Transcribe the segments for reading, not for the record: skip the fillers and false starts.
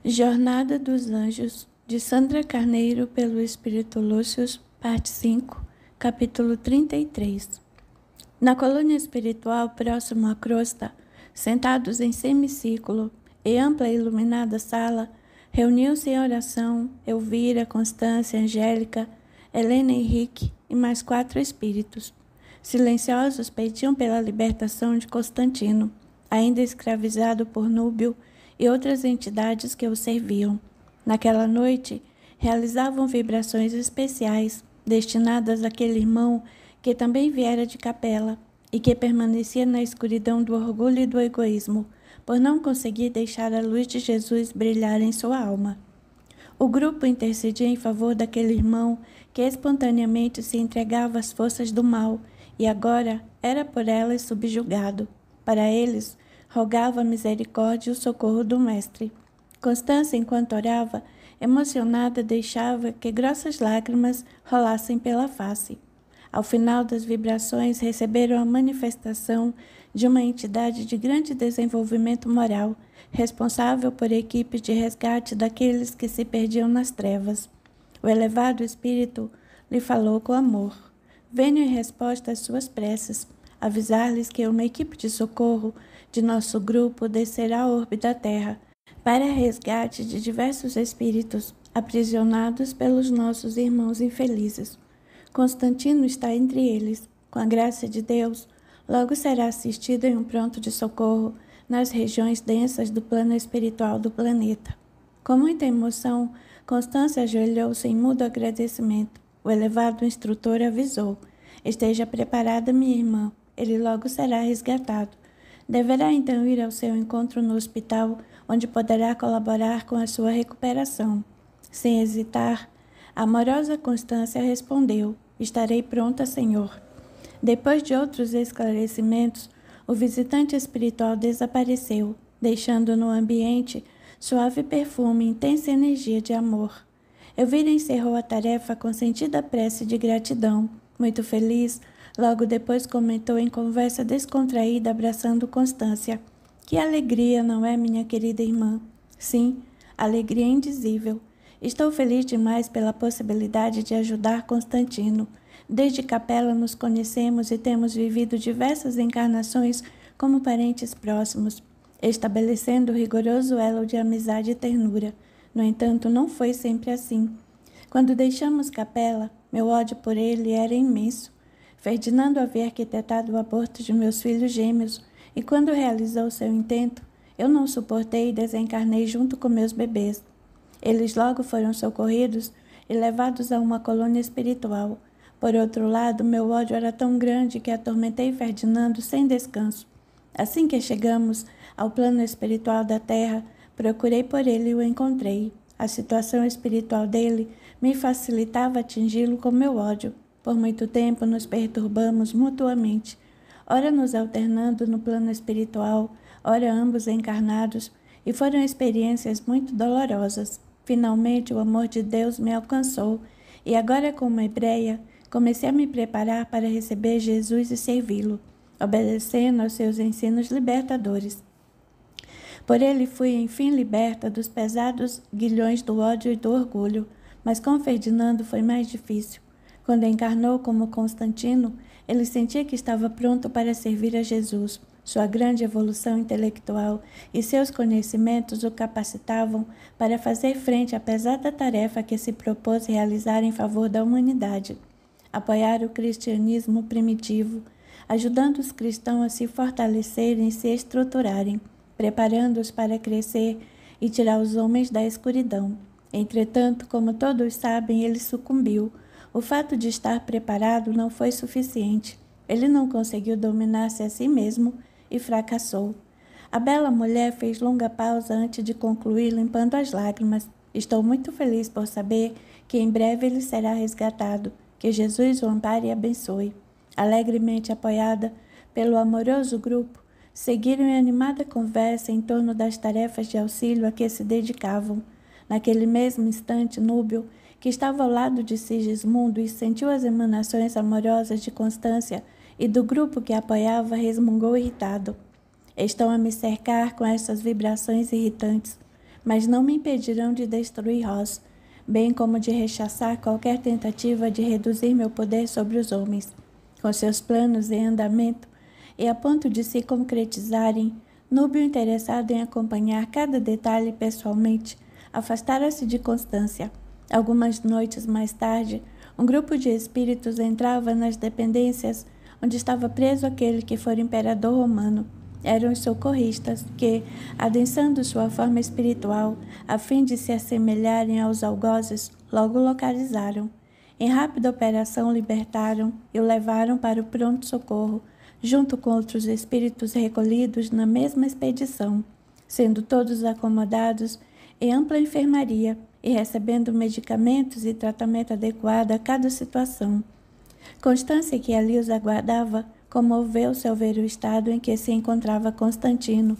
Jornada dos Anjos, de Sandra Carneiro, pelo Espírito Lúcio, parte 5, capítulo 33. Na colônia espiritual próximo à crosta, sentados em semicírculo e ampla e iluminada sala, reuniu-se em oração Elvira, Constância, Angélica, Helena Henrique e mais 4 espíritos. Silenciosos pediam pela libertação de Constantino, ainda escravizado por Núbio, e outras entidades que o serviam. Naquela noite, realizavam vibrações especiais destinadas àquele irmão que também viera de capela e que permanecia na escuridão do orgulho e do egoísmo, por não conseguir deixar a luz de Jesus brilhar em sua alma. O grupo intercedia em favor daquele irmão que espontaneamente se entregava às forças do mal e agora era por elas subjugado. Para eles, rogava a misericórdia e o socorro do Mestre. Constância, enquanto orava, emocionada, deixava que grossas lágrimas rolassem pela face. Ao final das vibrações, receberam a manifestação de uma entidade de grande desenvolvimento moral, responsável por equipes de resgate daqueles que se perdiam nas trevas. O elevado espírito lhe falou com amor. Venho em resposta às suas preces, avisar-lhes que uma equipe de socorro de nosso grupo descerá ao orbe da Terra para resgate de diversos espíritos aprisionados pelos nossos irmãos infelizes. Constantino está entre eles. Com a graça de Deus, logo será assistido em um pronto de socorro nas regiões densas do plano espiritual do planeta. Com muita emoção, Constância ajoelhou-se em mudo agradecimento. O elevado instrutor avisou: esteja preparada, minha irmã, ele logo será resgatado. Deverá então ir ao seu encontro no hospital, onde poderá colaborar com a sua recuperação. Sem hesitar, a amorosa Constância respondeu: estarei pronta, Senhor. Depois de outros esclarecimentos, o visitante espiritual desapareceu, deixando no ambiente suave perfume e intensa energia de amor. Elvira encerrou a tarefa com sentida prece de gratidão. Muito feliz, logo depois comentou em conversa descontraída, abraçando Constância: que alegria, não é, minha querida irmã? Sim, alegria indizível. Estou feliz demais pela possibilidade de ajudar Constantino. Desde capela nos conhecemos e temos vivido diversas encarnações como parentes próximos, estabelecendo rigoroso elo de amizade e ternura. No entanto, não foi sempre assim. Quando deixamos capela, meu ódio por ele era imenso. Ferdinando havia arquitetado o aborto de meus filhos gêmeos, e quando realizou seu intento, eu não suportei e desencarnei junto com meus bebês. Eles logo foram socorridos e levados a uma colônia espiritual. Por outro lado, meu ódio era tão grande que atormentei Ferdinando sem descanso. Assim que chegamos ao plano espiritual da Terra, procurei por ele e o encontrei. A situação espiritual dele me facilitava atingi-lo com meu ódio. Por muito tempo nos perturbamos mutuamente, ora nos alternando no plano espiritual, ora ambos encarnados, e foram experiências muito dolorosas. Finalmente o amor de Deus me alcançou, e agora, como hebreia, comecei a me preparar para receber Jesus e servi-lo, obedecendo aos seus ensinos libertadores. Por ele fui, enfim, liberta dos pesados grilhões do ódio e do orgulho, mas com Ferdinando foi mais difícil. Quando encarnou como Constantino, ele sentia que estava pronto para servir a Jesus. Sua grande evolução intelectual e seus conhecimentos o capacitavam para fazer frente à pesada tarefa que se propôs realizar em favor da humanidade. Apoiar o cristianismo primitivo, ajudando os cristãos a se fortalecerem e se estruturarem, preparando-os para crescer e tirar os homens da escuridão. Entretanto, como todos sabem, ele sucumbiu. O fato de estar preparado não foi suficiente. Ele não conseguiu dominar-se a si mesmo e fracassou. A bela mulher fez longa pausa antes de concluir, limpando as lágrimas. Estou muito feliz por saber que em breve ele será resgatado. Que Jesus o ampare e abençoe. Alegremente apoiada pelo amoroso grupo, seguiram em animada conversa em torno das tarefas de auxílio a que se dedicavam. Naquele mesmo instante, Núbio, que estava ao lado de Sigismundo e sentiu as emanações amorosas de Constância e do grupo que apoiava, resmungou irritado: estão a me cercar com essas vibrações irritantes. mas não me impedirão de destruir Ross, bem como de rechaçar qualquer tentativa de reduzir meu poder sobre os homens. Com seus planos em andamento e a ponto de se concretizarem, Núbio, interessado em acompanhar cada detalhe pessoalmente, afastara-se de Constância. Algumas noites mais tarde, um grupo de espíritos entrava nas dependências onde estava preso aquele que fora imperador romano. Eram os socorristas que, adensando sua forma espiritual, a fim de se assemelharem aos algozes, logo localizaram. Em rápida operação, libertaram e o levaram para o pronto-socorro, junto com outros espíritos recolhidos na mesma expedição, sendo todos acomodados em ampla enfermaria e recebendo medicamentos e tratamento adequado a cada situação. Constância, que ali os aguardava, comoveu-se ao ver o estado em que se encontrava Constantino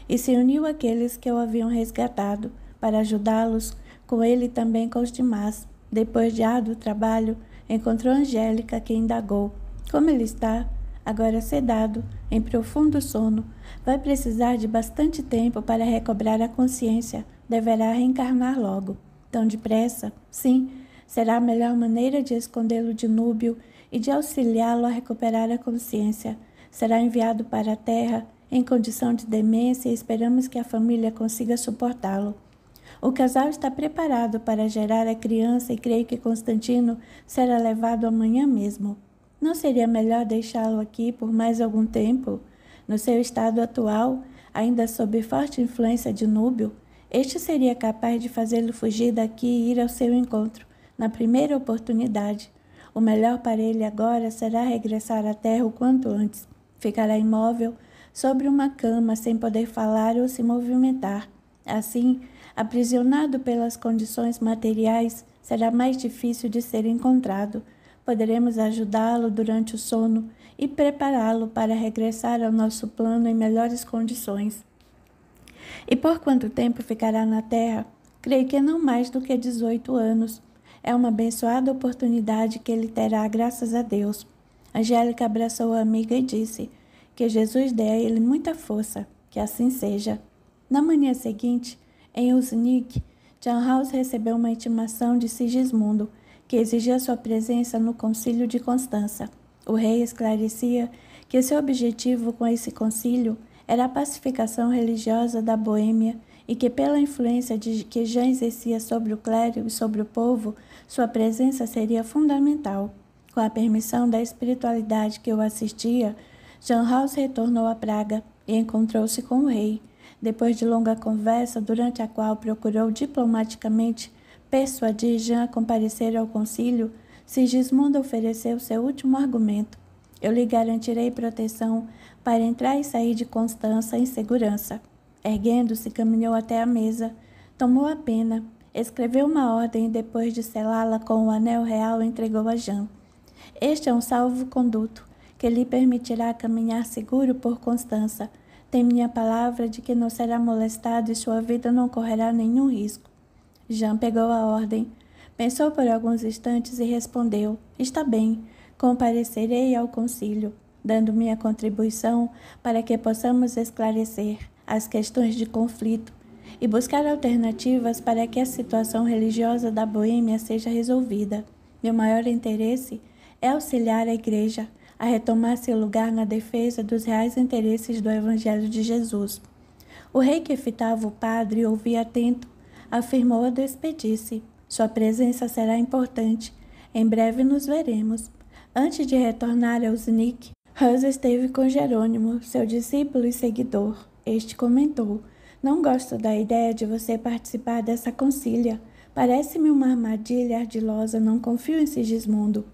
e se uniu àqueles que o haviam resgatado para ajudá-los, com ele também com os demais. Depois de árduo trabalho, encontrou Angélica, que indagou: como ele está? Agora sedado, em profundo sono, vai precisar de bastante tempo para recobrar a consciência. Deverá reencarnar logo. Tão depressa? Sim, será a melhor maneira de escondê-lo de Núbio e de auxiliá-lo a recuperar a consciência. Será enviado para a Terra em condição de demência e esperamos que a família consiga suportá-lo. O casal está preparado para gerar a criança e creio que Constantino será levado amanhã mesmo. Não seria melhor deixá-lo aqui por mais algum tempo? No seu estado atual, ainda sob forte influência de Núbio, este seria capaz de fazê-lo fugir daqui e ir ao seu encontro, na primeira oportunidade. O melhor para ele agora será regressar à terra o quanto antes. Ficará imóvel, sobre uma cama, sem poder falar ou se movimentar. Assim, aprisionado pelas condições materiais, será mais difícil de ser encontrado. Poderemos ajudá-lo durante o sono e prepará-lo para regressar ao nosso plano em melhores condições. E por quanto tempo ficará na Terra? Creio que não mais do que 18 anos. É uma abençoada oportunidade que ele terá, graças a Deus. Angélica abraçou a amiga e disse que Jesus dê a ele muita força, que assim seja. Na manhã seguinte, em Uznik, Jan Hus recebeu uma intimação de Sigismundo, que exigia sua presença no concílio de Constança. O rei esclarecia que seu objetivo com esse concílio era a pacificação religiosa da Boêmia e que, pela influência que já exercia sobre o clero e sobre o povo, sua presença seria fundamental. Com a permissão da espiritualidade que o assistia, Jan Hus retornou a Praga e encontrou-se com o rei. Depois de longa conversa, durante a qual procurou diplomaticamente persuadir Jean a comparecer ao concílio, Sigismundo ofereceu seu último argumento. Eu lhe garantirei proteção para entrar e sair de Constança em segurança. Erguendo-se, caminhou até a mesa, tomou a pena, escreveu uma ordem e, depois de selá-la com o anel real, entregou a Jean. Este é um salvo-conduto que lhe permitirá caminhar seguro por Constança. Tem minha palavra de que não será molestado e sua vida não correrá nenhum risco. Jean pegou a ordem, pensou por alguns instantes e respondeu: está bem, comparecerei ao concílio, dando minha contribuição para que possamos esclarecer as questões de conflito e buscar alternativas para que a situação religiosa da Boêmia seja resolvida. Meu maior interesse é auxiliar a Igreja a retomar seu lugar na defesa dos reais interesses do Evangelho de Jesus. O rei, que fitava o padre e ouvia atento, afirmou a despedir-se. Sua presença será importante. Em breve nos veremos. Antes de retornar ao Uznik, Hus esteve com Jerônimo, seu discípulo e seguidor. Este comentou: não gosto da ideia de você participar dessa concília. Parece-me uma armadilha ardilosa, não confio em Sigismundo.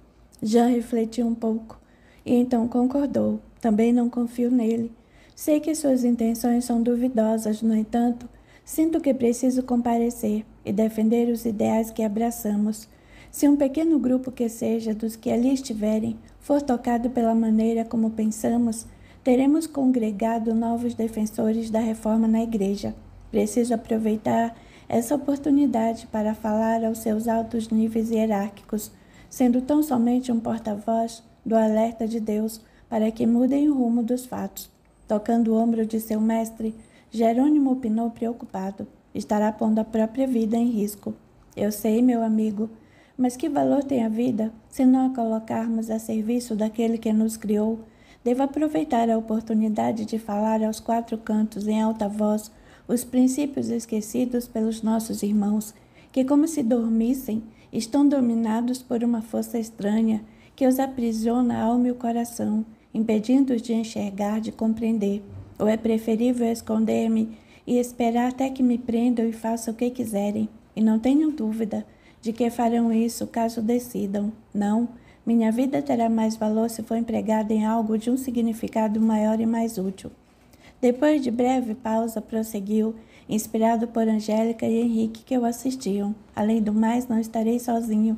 Jean refletiu um pouco e então concordou. Também não confio nele. Sei que suas intenções são duvidosas, no entanto, sinto que preciso comparecer e defender os ideais que abraçamos. Se um pequeno grupo que seja dos que ali estiverem for tocado pela maneira como pensamos, teremos congregado novos defensores da reforma na Igreja. Preciso aproveitar essa oportunidade para falar aos seus altos níveis hierárquicos, sendo tão somente um porta-voz do alerta de Deus para que mudem o rumo dos fatos. Tocando o ombro de seu mestre, Jerônimo opinou preocupado: estará pondo a própria vida em risco. Eu sei, meu amigo, mas que valor tem a vida se não a colocarmos a serviço daquele que nos criou? Devo aproveitar a oportunidade de falar aos quatro cantos em alta voz os princípios esquecidos pelos nossos irmãos, que, como se dormissem, estão dominados por uma força estranha que os aprisiona a alma e o coração, impedindo-os de enxergar, de compreender. Ou é preferível esconder-me e esperar até que me prendam e façam o que quiserem, e não tenho dúvida de que farão isso caso decidam. Não, minha vida terá mais valor se for empregada em algo de um significado maior e mais útil. Depois de breve pausa, prosseguiu, inspirado por Angélica e Henrique que o assistiam. Além do mais, não estarei sozinho.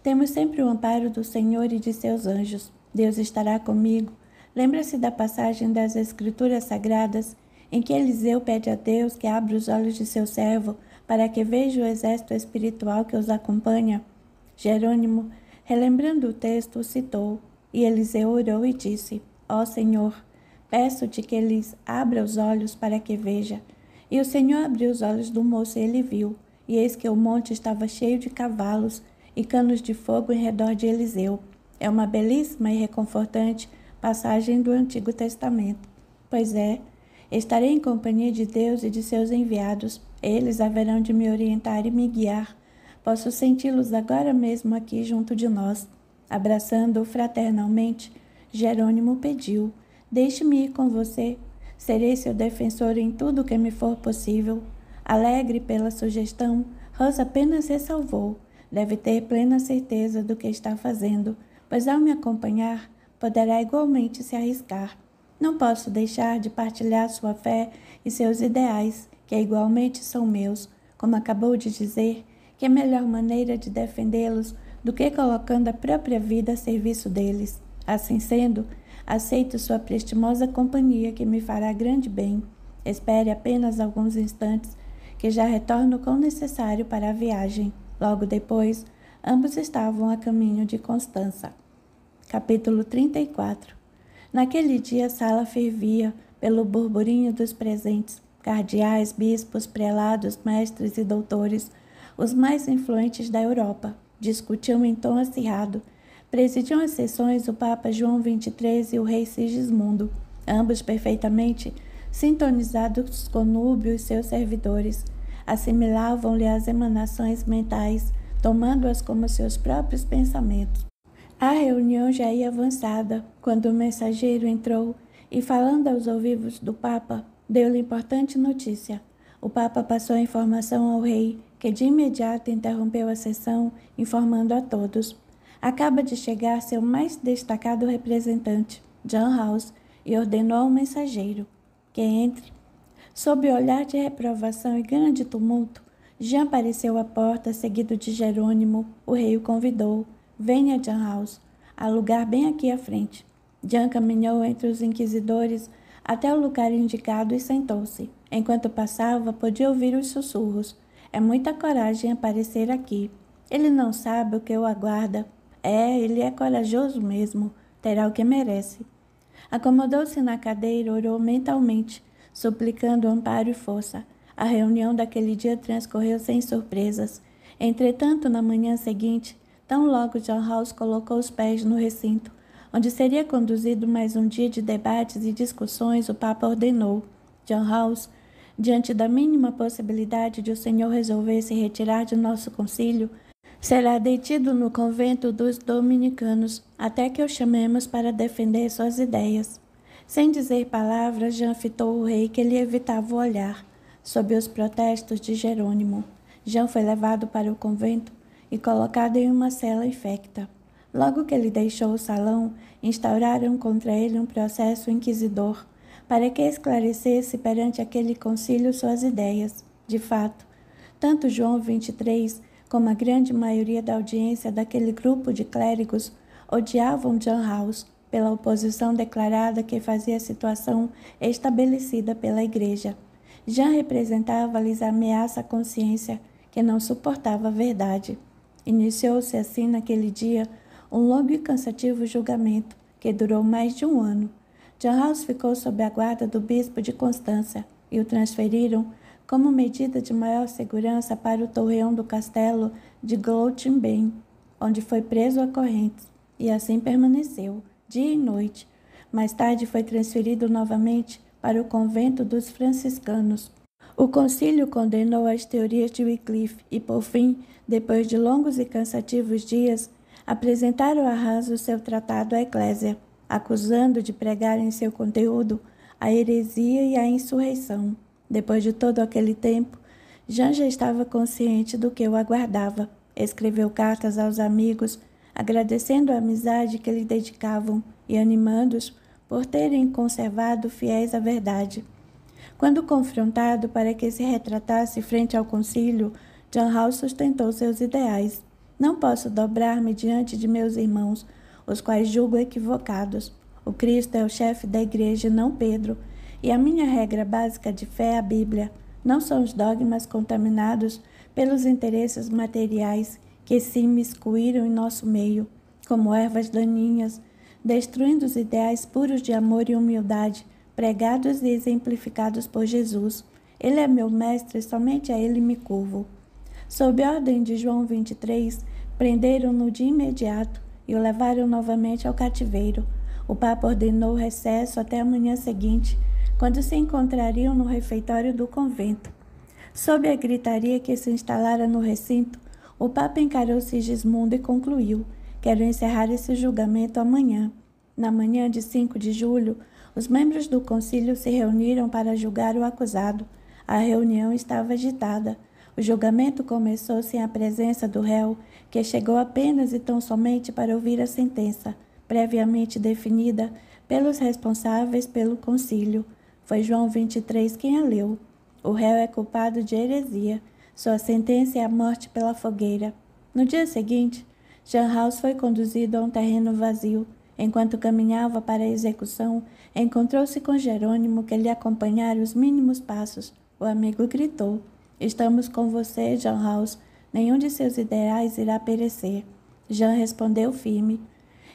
Temos sempre o amparo do Senhor e de seus anjos. Deus estará comigo. Lembra-se da passagem das Escrituras Sagradas, em que Eliseu pede a Deus que abra os olhos de seu servo para que veja o exército espiritual que os acompanha? Jerônimo, relembrando o texto, o citou, e Eliseu orou e disse: Ó Senhor, peço-te que lhes abra os olhos para que veja. E o Senhor abriu os olhos do moço e ele viu, e eis que o monte estava cheio de cavalos e canos de fogo em redor de Eliseu. É uma belíssima e reconfortante passagem do Antigo Testamento. Pois é, estarei em companhia de Deus e de seus enviados. Eles haverão de me orientar e me guiar. Posso senti-los agora mesmo aqui junto de nós. Abraçando-o fraternalmente, Jerônimo pediu: Deixe-me ir com você. Serei seu defensor em tudo o que me for possível. Alegre pela sugestão, Rosa apenas ressalvou: Deve ter plena certeza do que está fazendo, pois ao me acompanhar, poderá igualmente se arriscar. Não posso deixar de partilhar sua fé e seus ideais, que igualmente são meus, como acabou de dizer, que é a melhor maneira de defendê-los do que colocando a própria vida a serviço deles. Assim sendo, aceito sua prestimosa companhia, que me fará grande bem. Espere apenas alguns instantes, que já retorno com o necessário para a viagem. Logo depois, ambos estavam a caminho de Constança. Capítulo 34. Naquele dia a sala fervia pelo burburinho dos presentes, cardeais, bispos, prelados, mestres e doutores, os mais influentes da Europa. Discutiam em tom acirrado. Presidiam as sessões o Papa João XXIII e o rei Sigismundo, ambos perfeitamente sintonizados com Núbio e seus servidores. Assimilavam-lhe as emanações mentais, tomando-as como seus próprios pensamentos. A reunião já ia avançada, quando o mensageiro entrou e, falando aos ouvidos do Papa, deu-lhe importante notícia. O Papa passou a informação ao rei, que de imediato interrompeu a sessão, informando a todos: Acaba de chegar seu mais destacado representante, John House, e ordenou ao mensageiro que entre. Sob o olhar de reprovação e grande tumulto, Jean apareceu à porta, seguido de Jerônimo. O rei o convidou: Venha, John House, há lugar bem aqui à frente. Jean caminhou entre os inquisidores até o lugar indicado e sentou-se. Enquanto passava, podia ouvir os sussurros: É muita coragem aparecer aqui. Ele não sabe o que o aguarda. Ele é corajoso mesmo. Terá o que merece. Acomodou-se na cadeira, orou mentalmente, suplicando amparo e força. A reunião daquele dia transcorreu sem surpresas. Entretanto, na manhã seguinte, tão logo John House colocou os pés no recinto, onde seria conduzido mais um dia de debates e discussões, o Papa ordenou: John House, diante da mínima possibilidade de o Senhor resolver se retirar de nosso concílio, será detido no convento dos dominicanos, até que o chamemos para defender suas ideias. Sem dizer palavras, Jean fitou o rei, que lhe evitava o olhar. Sob os protestos de Jerônimo, Jean foi levado para o convento e colocado em uma cela infecta. Logo que ele deixou o salão, instauraram contra ele um processo inquisidor, para que esclarecesse perante aquele concílio suas ideias. De fato, tanto João XXIII como a grande maioria da audiência daquele grupo de clérigos odiavam John House pela oposição declarada que fazia a situação estabelecida pela Igreja. Jean representava-lhes a ameaça à consciência, que não suportava a verdade. Iniciou-se assim naquele dia um longo e cansativo julgamento, que durou mais de um ano. John House ficou sob a guarda do bispo de Constança e o transferiram, como medida de maior segurança para o torreão do castelo de Glouchenben, onde foi preso a correntes, e assim permaneceu, dia e noite. Mais tarde foi transferido novamente para o convento dos franciscanos. O concílio condenou as teorias de Wycliffe e, por fim, depois de longos e cansativos dias, apresentaram a raso seu tratado à Eclésia, acusando de pregar em seu conteúdo a heresia e a insurreição. Depois de todo aquele tempo, Jean já estava consciente do que o aguardava. Escreveu cartas aos amigos, agradecendo a amizade que lhe dedicavam e animando-os por terem conservado fiéis à verdade. Quando confrontado para que se retratasse frente ao concílio, John Hall sustentou seus ideais. Não posso dobrar-me diante de meus irmãos, os quais julgo equivocados. O Cristo é o chefe da igreja, não Pedro, e a minha regra básica de fé é a Bíblia. Não são os dogmas contaminados pelos interesses materiais que se imiscuíram em nosso meio, como ervas daninhas, destruindo os ideais puros de amor e humildade, pregados e exemplificados por Jesus. Ele é meu mestre, somente a ele me curvo. Sob ordem de João 23, prenderam-no de imediato e o levaram novamente ao cativeiro. O Papa ordenou recesso até a manhã seguinte, quando se encontrariam no refeitório do convento. Sob a gritaria que se instalara no recinto, o Papa encarou Sigismundo e concluiu: quero encerrar esse julgamento amanhã. Na manhã de 5 de julho, os membros do concílio se reuniram para julgar o acusado. A reunião estava agitada. O julgamento começou sem a presença do réu, que chegou apenas e tão somente para ouvir a sentença, previamente definida pelos responsáveis pelo concílio. Foi João 23 quem a leu. O réu é culpado de heresia. Sua sentença é a morte pela fogueira. No dia seguinte, Jean Hals foi conduzido a um terreno vazio. Enquanto caminhava para a execução, encontrou-se com Jerônimo, que lhe acompanhara os mínimos passos. O amigo gritou: estamos com você, Jean Hals. Nenhum de seus ideais irá perecer. Jean respondeu firme: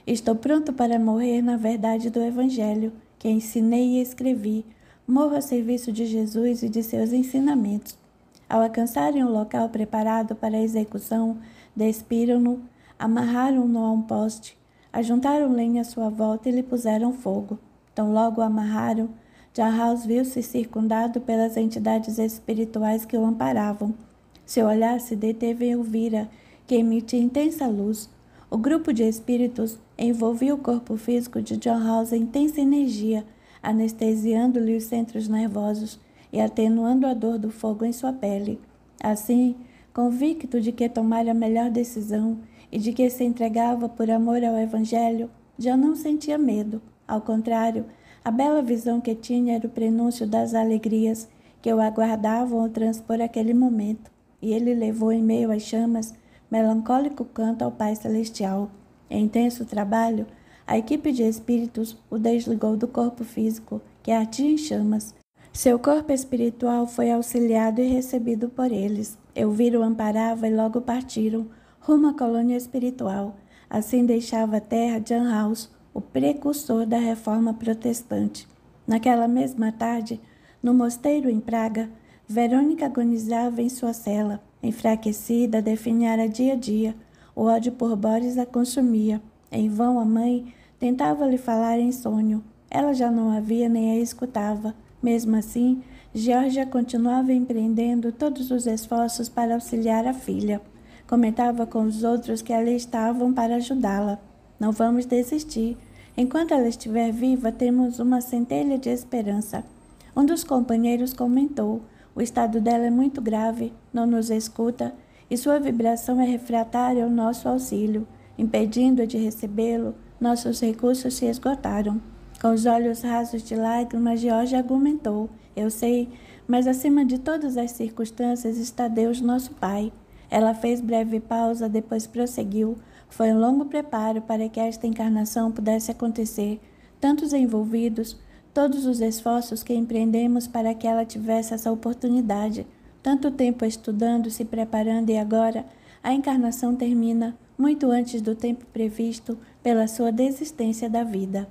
estou pronto para morrer na verdade do Evangelho, que ensinei e escrevi. Morro a serviço de Jesus e de seus ensinamentos. Ao alcançarem o local preparado para a execução, despiram-no, amarraram-no a um poste, ajuntaram lenha à sua volta e lhe puseram fogo. Tão logo o amarraram, John Hals viu-se circundado pelas entidades espirituais que o amparavam. Seu olhar se deteve em Elvira, que emitia intensa luz. O grupo de espíritos envolvia o corpo físico de John Hals em intensa energia, anestesiando-lhe os centros nervosos e atenuando a dor do fogo em sua pele. Assim, convicto de que tomara a melhor decisão e de que se entregava por amor ao Evangelho, já não sentia medo. Ao contrário, a bela visão que tinha era o prenúncio das alegrias que o aguardavam ao transpor aquele momento, e ele levou em meio às chamas melancólico canto ao Pai Celestial. Em intenso trabalho, a equipe de espíritos o desligou do corpo físico, que ardia em chamas. Seu corpo espiritual foi auxiliado e recebido por eles. Elvira o amparava e logo partiram, rumo à colônia espiritual. Assim deixava a terra John Hals, o precursor da reforma protestante. Naquela mesma tarde, no mosteiro em Praga, Verônica agonizava em sua cela. Enfraquecida, definhara dia a dia. O ódio por Boris a consumia. Em vão a mãe tentava-lhe falar em sonho. Ela já não a via nem a escutava. Mesmo assim, Geórgia continuava empreendendo todos os esforços para auxiliar a filha. Comentava com os outros que ali estavam para ajudá-la. Não vamos desistir. Enquanto ela estiver viva, temos uma centelha de esperança. Um dos companheiros comentou: o estado dela é muito grave, não nos escuta, e sua vibração é refratária ao nosso auxílio. Impedindo-a de recebê-lo, nossos recursos se esgotaram. Com os olhos rasos de lágrimas, Geórgia argumentou: eu sei, mas acima de todas as circunstâncias está Deus, nosso Pai. Ela fez breve pausa, depois prosseguiu: foi um longo preparo para que esta encarnação pudesse acontecer. Tantos envolvidos, todos os esforços que empreendemos para que ela tivesse essa oportunidade. Tanto tempo estudando, se preparando, e agora a encarnação termina muito antes do tempo previsto pela sua desistência da vida.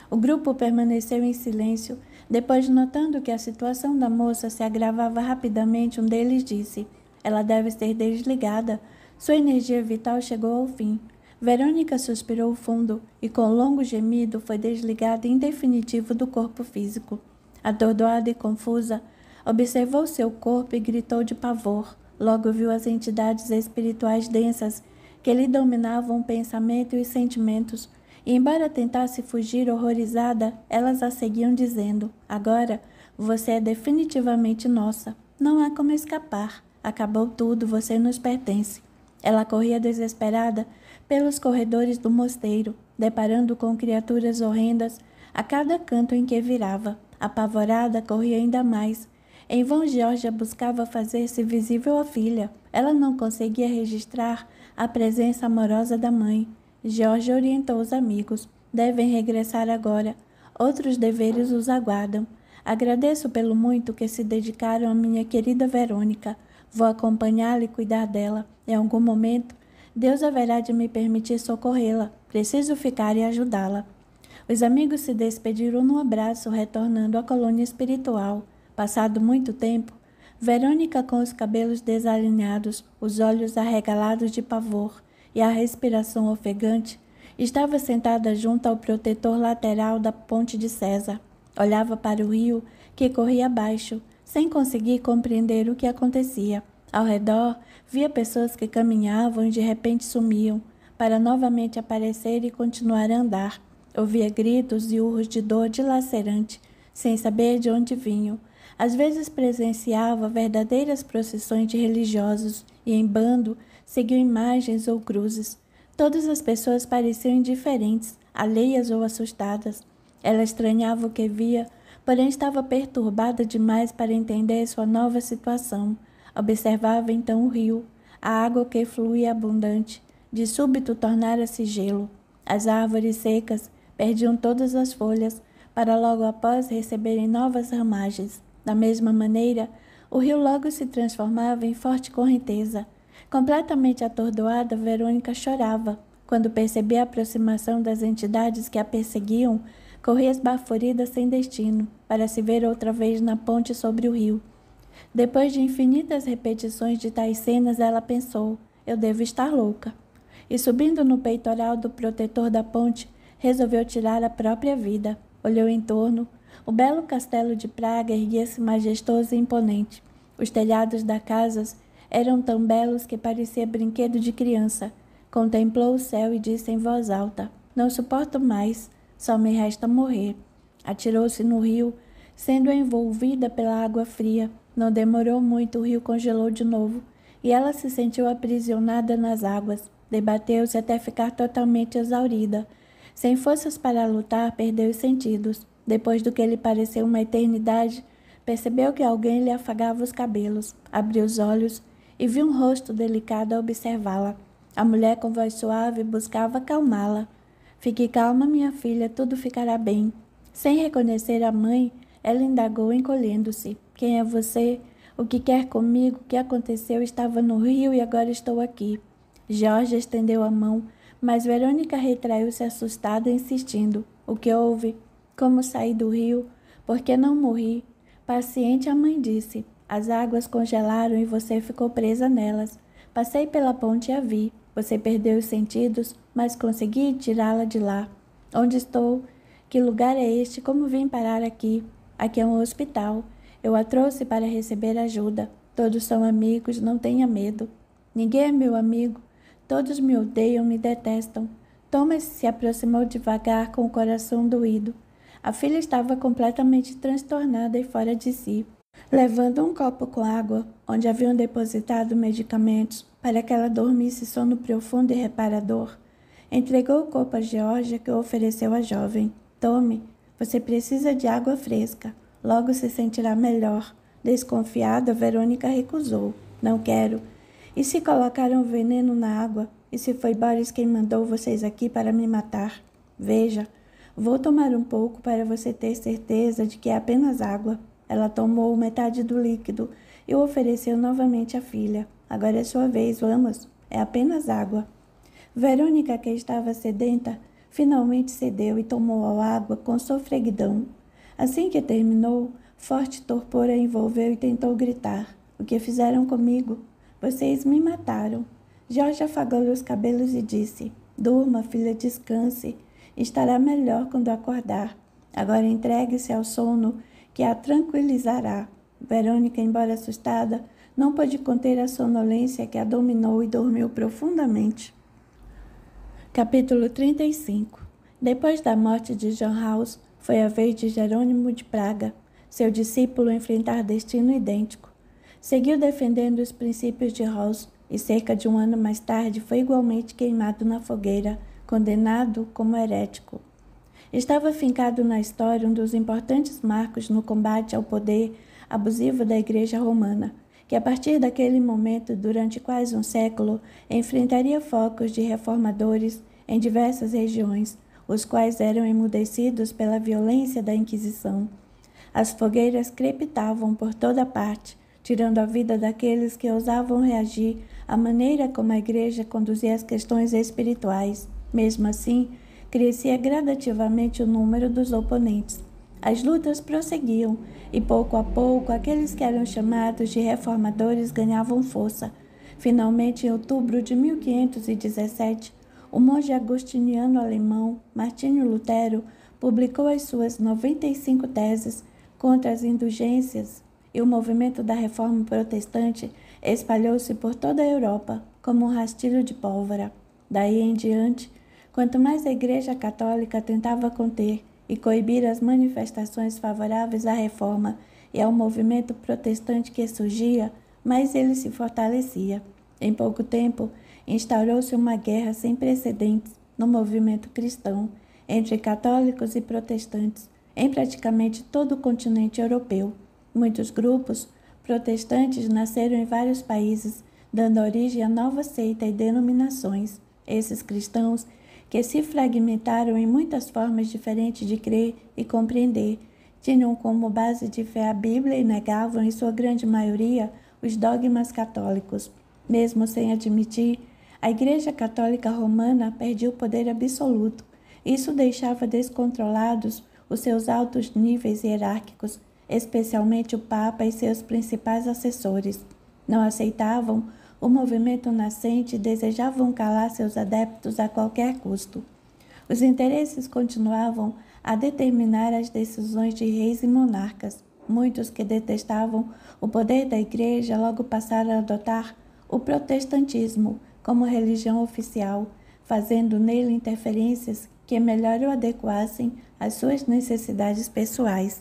O grupo permaneceu em silêncio. Depois, notando que a situação da moça se agravava rapidamente, um deles disse: "Ela deve ser desligada. Sua energia vital chegou ao fim." Verônica suspirou fundo e, com um longo gemido, foi desligada em definitivo do corpo físico. Atordoada e confusa, observou seu corpo e gritou de pavor. Logo viu as entidades espirituais densas que lhe dominavam o pensamento e os sentimentos, e, embora tentasse fugir horrorizada, elas a seguiam dizendo: "Agora, você é definitivamente nossa. Não há como escapar. Acabou tudo, você nos pertence." Ela corria desesperada pelos corredores do mosteiro, deparando com criaturas horrendas a cada canto em que virava. Apavorada, corria ainda mais. Em vão, Geórgia buscava fazer-se visível à filha. Ela não conseguia registrar a presença amorosa da mãe. Geórgia orientou os amigos: "Devem regressar agora. Outros deveres os aguardam. Agradeço pelo muito que se dedicaram à minha querida Verônica. Vou acompanhá-la e cuidar dela. Em algum momento, Deus haverá de me permitir socorrê-la. Preciso ficar e ajudá-la." Os amigos se despediram num abraço, retornando à colônia espiritual. Passado muito tempo, Verônica, com os cabelos desalinhados, os olhos arregalados de pavor e a respiração ofegante, estava sentada junto ao protetor lateral da ponte de César. Olhava para o rio que corria abaixo, sem conseguir compreender o que acontecia. Ao redor, via pessoas que caminhavam e de repente sumiam, para novamente aparecer e continuar a andar. Ouvia gritos e urros de dor dilacerante, sem saber de onde vinham. Às vezes presenciava verdadeiras procissões de religiosos e, em bando, seguiu imagens ou cruzes. Todas as pessoas pareciam indiferentes, alheias ou assustadas. Ela estranhava o que via, porém estava perturbada demais para entender sua nova situação. Observava então o rio, a água que fluía abundante. De súbito tornara-se gelo. As árvores secas perdiam todas as folhas, para logo após receberem novas ramagens. Da mesma maneira, o rio logo se transformava em forte correnteza. Completamente atordoada, Verônica chorava. Quando percebia a aproximação das entidades que a perseguiam, corria esbaforida sem destino, para se ver outra vez na ponte sobre o rio. Depois de infinitas repetições de tais cenas, ela pensou: "Eu devo estar louca." E, subindo no peitoral do protetor da ponte, resolveu tirar a própria vida. Olhou em torno. O belo castelo de Praga erguia-se majestoso e imponente. Os telhados das casas eram tão belos que parecia brinquedo de criança. Contemplou o céu e disse em voz alta: "Não suporto mais, só me resta morrer." Atirou-se no rio, sendo envolvida pela água fria. Não demorou muito, o rio congelou de novo, e ela se sentiu aprisionada nas águas. Debateu-se até ficar totalmente exaurida. Sem forças para lutar, perdeu os sentidos. Depois do que lhe pareceu uma eternidade, percebeu que alguém lhe afagava os cabelos. Abriu os olhos e viu um rosto delicado a observá-la. A mulher, com voz suave, buscava acalmá-la. "Fique calma, minha filha, tudo ficará bem." Sem reconhecer a mãe, ela indagou, encolhendo-se: "Quem é você? O que quer comigo? O que aconteceu? Estava no rio e agora estou aqui." Geórgia estendeu a mão, mas Verônica retraiu-se assustada, insistindo: "O que houve? Como saí do rio? Por que não morri?" Paciente, a mãe disse: "As águas congelaram e você ficou presa nelas. Passei pela ponte e a vi. Você perdeu os sentidos, mas consegui tirá-la de lá." "Onde estou? Que lugar é este? Como vim parar aqui?" "Aqui é um hospital. Eu a trouxe para receber ajuda. Todos são amigos, não tenha medo." "Ninguém é meu amigo. Todos me odeiam, me detestam." Thomas se aproximou devagar, com o coração doído. A filha estava completamente transtornada e fora de si. Levando um copo com água, onde haviam depositado medicamentos para que ela dormisse sono profundo e reparador, entregou o copo a Geórgia, que o ofereceu à jovem. "Tome, você precisa de água fresca. Logo se sentirá melhor." Desconfiada, Verônica recusou. "Não quero. E se colocaram veneno na água? E se foi Boris quem mandou vocês aqui para me matar? Veja, vou tomar um pouco para você ter certeza de que é apenas água." Ela tomou metade do líquido e o ofereceu novamente à filha. "Agora é sua vez, vamos. É apenas água." Verônica, que estava sedenta, finalmente cedeu e tomou a água com sofreguidão. Assim que terminou, forte torpor a envolveu e tentou gritar: "O que fizeram comigo? Vocês me mataram." Jorge afagou-lhe os cabelos e disse: "Durma, filha, descanse. Estará melhor quando acordar. Agora entregue-se ao sono, que a tranquilizará." Verônica, embora assustada, não pôde conter a sonolência que a dominou e dormiu profundamente. Capítulo 35. Depois da morte de John Rawls, foi a vez de Jerônimo de Praga, seu discípulo, enfrentar destino idêntico. Seguiu defendendo os princípios de Rawls e cerca de um ano mais tarde foi igualmente queimado na fogueira, condenado como herético. Estava fincado na história um dos importantes marcos no combate ao poder abusivo da Igreja Romana, que a partir daquele momento, durante quase um século, enfrentaria focos de reformadores em diversas regiões, os quais eram emudecidos pela violência da Inquisição. As fogueiras crepitavam por toda parte, tirando a vida daqueles que ousavam reagir à maneira como a Igreja conduzia as questões espirituais. Mesmo assim, crescia gradativamente o número dos oponentes. As lutas prosseguiam e, pouco a pouco, aqueles que eram chamados de reformadores ganhavam força. Finalmente, em outubro de 1517, o monge agostiniano alemão Martinho Lutero publicou as suas 95 teses contra as indulgências e o movimento da reforma protestante espalhou-se por toda a Europa como um rastilho de pólvora. Daí em diante, quanto mais a Igreja Católica tentava conter e coibir as manifestações favoráveis à reforma e ao movimento protestante que surgia, mais ele se fortalecia. Em pouco tempo, instaurou-se uma guerra sem precedentes no movimento cristão entre católicos e protestantes em praticamente todo o continente europeu. Muitos grupos protestantes nasceram em vários países, dando origem a novas seitas e denominações. Esses cristãos, que se fragmentaram em muitas formas diferentes de crer e compreender, tinham como base de fé a Bíblia e negavam, em sua grande maioria, os dogmas católicos. Mesmo sem admitir, a Igreja Católica Romana perdia o poder absoluto. Isso deixava descontrolados os seus altos níveis hierárquicos, especialmente o Papa e seus principais assessores. Não aceitavam o movimento nascente e desejavam calar seus adeptos a qualquer custo. Os interesses continuavam a determinar as decisões de reis e monarcas. Muitos que detestavam o poder da Igreja logo passaram a adotar o protestantismo como religião oficial, fazendo nele interferências que melhor o adequassem às suas necessidades pessoais.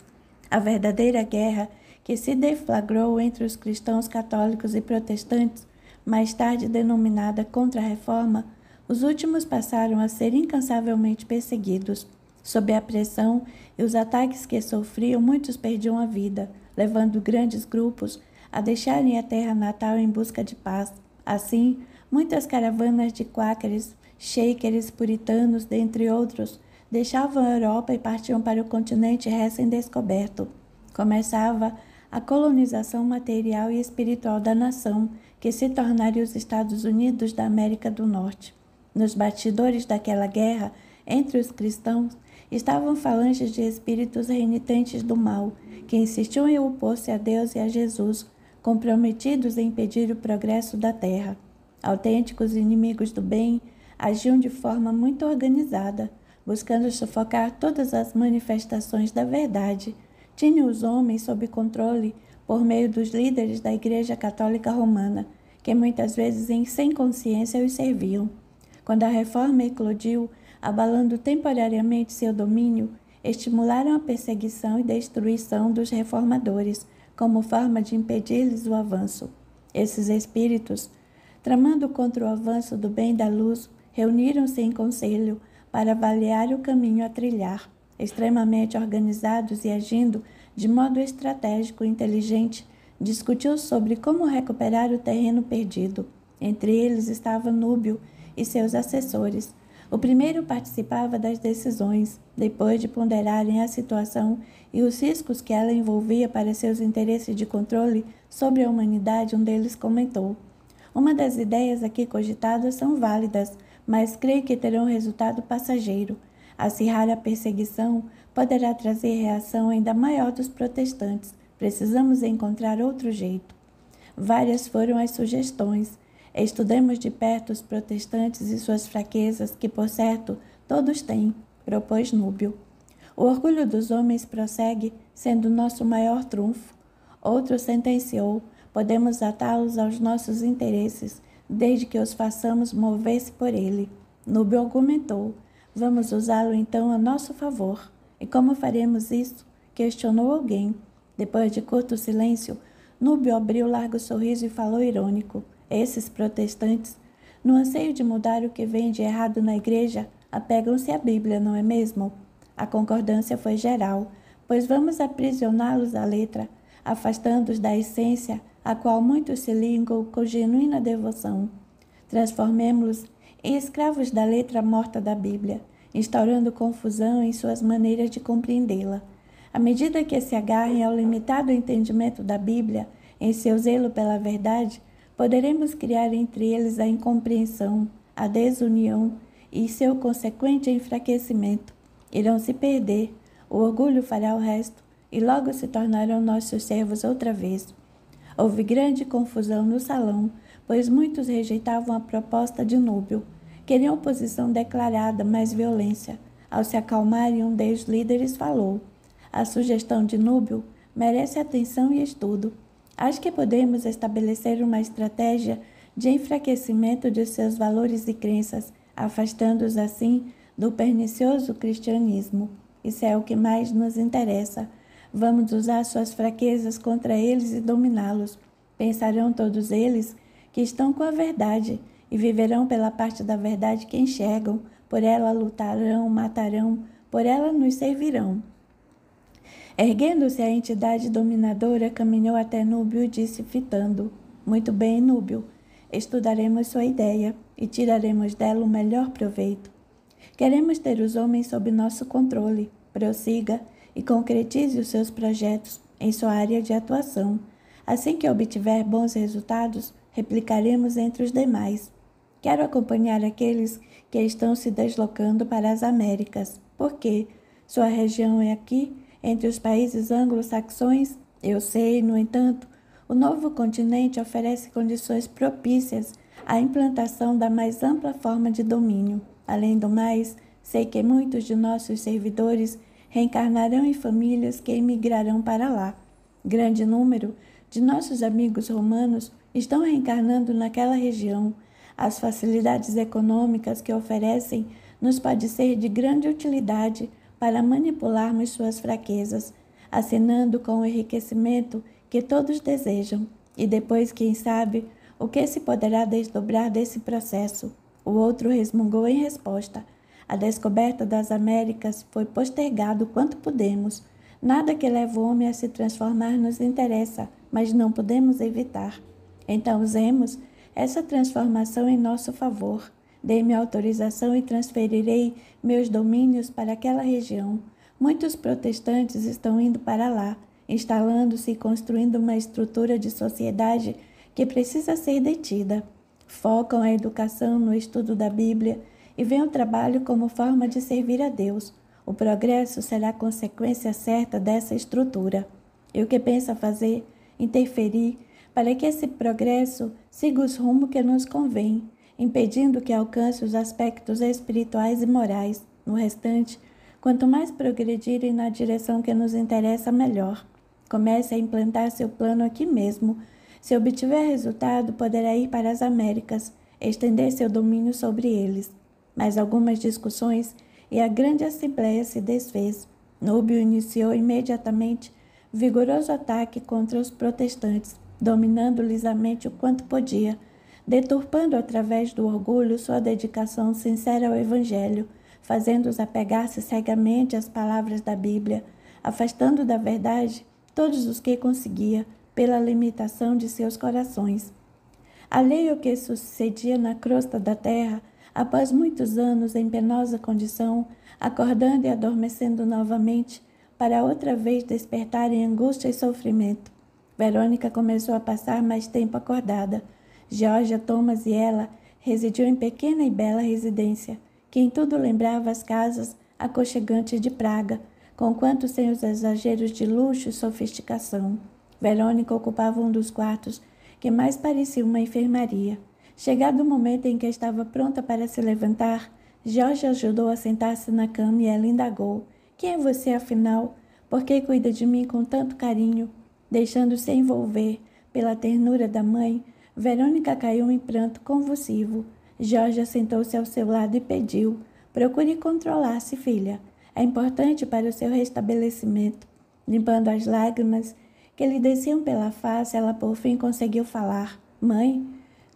A verdadeira guerra que se deflagrou entre os cristãos católicos e protestantes, mais tarde denominada Contra-Reforma, os últimos passaram a ser incansavelmente perseguidos. Sob a pressão e os ataques que sofriam, muitos perdiam a vida, levando grandes grupos a deixarem a terra natal em busca de paz. Assim, muitas caravanas de quáqueres, shakers, puritanos, dentre outros, deixavam a Europa e partiam para o continente recém-descoberto. Começava a colonização material e espiritual da nação, que se tornaria os Estados Unidos da América do Norte. Nos bastidores daquela guerra, entre os cristãos, estavam falanges de espíritos renitentes do mal, que insistiam em opor-se a Deus e a Jesus, comprometidos em impedir o progresso da terra. Autênticos inimigos do bem, agiam de forma muito organizada, buscando sufocar todas as manifestações da verdade. Tinham os homens sob controle por meio dos líderes da Igreja Católica Romana, que muitas vezes sem consciência os serviam. Quando a reforma eclodiu, abalando temporariamente seu domínio, estimularam a perseguição e destruição dos reformadores, como forma de impedir-lhes o avanço. Esses espíritos, tramando contra o avanço do bem da luz, reuniram-se em conselho para avaliar o caminho a trilhar. Extremamente organizados e agindo de modo estratégico e inteligente, discutiu sobre como recuperar o terreno perdido. Entre eles estava Núbio e seus assessores. O primeiro participava das decisões, depois de ponderarem a situação e os riscos que ela envolvia para seus interesses de controle sobre a humanidade. Um deles comentou: "Uma das ideias aqui cogitadas são válidas, mas creio que terão resultado passageiro. Acirrar a perseguição poderá trazer reação ainda maior dos protestantes. Precisamos encontrar outro jeito. Várias foram as sugestões. Estudemos de perto os protestantes e suas fraquezas, que, por certo, todos têm, propôs Núbio. O orgulho dos homens prossegue, sendo nosso maior trunfo. Outro sentenciou: podemos atá-los aos nossos interesses, desde que os façamos mover-se por ele. Núbio argumentou: vamos usá-lo então a nosso favor. E como faremos isso? Questionou alguém. Depois de curto silêncio, Núbio abriu largo sorriso e falou irônico: esses protestantes, no anseio de mudar o que vem de errado na igreja, apegam-se à Bíblia, não é mesmo? A concordância foi geral, pois vamos aprisioná-los à letra, afastando-os da essência, a qual muitos se ligam com genuína devoção. Transformemo-los em escravos da letra morta da Bíblia, instaurando confusão em suas maneiras de compreendê-la. À medida que se agarrem ao limitado entendimento da Bíblia, em seu zelo pela verdade, poderemos criar entre eles a incompreensão, a desunião e seu consequente enfraquecimento. Irão se perder, o orgulho fará o resto, e logo se tornarão nossos servos outra vez. Houve grande confusão no salão, pois muitos rejeitavam a proposta de Núbio. Queriam oposição declarada, mas violência. Ao se acalmarem, um dos líderes falou: a sugestão de Núbio merece atenção e estudo. Acho que podemos estabelecer uma estratégia de enfraquecimento de seus valores e crenças, afastando-os assim do pernicioso cristianismo. Isso é o que mais nos interessa. Vamos usar suas fraquezas contra eles e dominá-los. Pensarão todos eles que estão com a verdade e viverão pela parte da verdade que enxergam. Por ela lutarão, matarão, por ela nos servirão. Erguendo-se a entidade dominadora, caminhou até Núbio e disse, fitando: muito bem, Núbio, estudaremos sua ideia e tiraremos dela o melhor proveito. Queremos ter os homens sob nosso controle. Prossiga e concretize os seus projetos em sua área de atuação. Assim que obtiver bons resultados, replicaremos entre os demais. Quero acompanhar aqueles que estão se deslocando para as Américas. Por quê? Sua região é aqui, entre os países anglo-saxões? Eu sei, no entanto, o novo continente oferece condições propícias à implantação da mais ampla forma de domínio. Além do mais, sei que muitos de nossos servidores reencarnarão em famílias que emigrarão para lá. Grande número de nossos amigos romanos estão reencarnando naquela região. As facilidades econômicas que oferecem nos pode ser de grande utilidade para manipularmos suas fraquezas, assinando com o enriquecimento que todos desejam. E depois, quem sabe, o que se poderá desdobrar desse processo? O outro resmungou em resposta: a descoberta das Américas foi postergado quanto pudemos. Nada que leve o homem a se transformar nos interessa, mas não podemos evitar. Então usemos essa transformação em nosso favor. Dê-me autorização e transferirei meus domínios para aquela região. Muitos protestantes estão indo para lá, instalando-se e construindo uma estrutura de sociedade que precisa ser detida. Focam a educação no estudo da Bíblia e veem o trabalho como forma de servir a Deus. O progresso será consequência certa dessa estrutura. E o que pensa fazer? Interferir para que esse progresso siga os rumos que nos convém, impedindo que alcance os aspectos espirituais e morais. No restante, quanto mais progredirem na direção que nos interessa, melhor. Comece a implantar seu plano aqui mesmo. Se obtiver resultado, poderá ir para as Américas, estender seu domínio sobre eles. Mas algumas discussões e a grande assembleia se desfez. Núbio iniciou imediatamente vigoroso ataque contra os protestantes, dominando-lhes a mente o quanto podia, deturpando através do orgulho sua dedicação sincera ao Evangelho, fazendo-os apegar-se cegamente às palavras da Bíblia, afastando da verdade todos os que conseguia, pela limitação de seus corações. Alheio ao que sucedia na crosta da terra, após muitos anos em penosa condição, acordando e adormecendo novamente, para outra vez despertar em angústia e sofrimento. Verônica começou a passar mais tempo acordada. Georgia, Thomas e ela residiu em pequena e bela residência, que em tudo lembrava as casas aconchegantes de Praga, conquanto sem os exageros de luxo e sofisticação. Verônica ocupava um dos quartos, que mais parecia uma enfermaria. Chegado o momento em que estava pronta para se levantar, Jorge ajudou a sentar-se na cama e ela indagou: quem é você, afinal? Por que cuida de mim com tanto carinho? Deixando-se envolver pela ternura da mãe, Verônica caiu em pranto convulsivo. Jorge sentou-se ao seu lado e pediu: procure controlar-se, filha. É importante para o seu restabelecimento. Limpando as lágrimas que lhe desciam pela face, ela por fim conseguiu falar: mãe,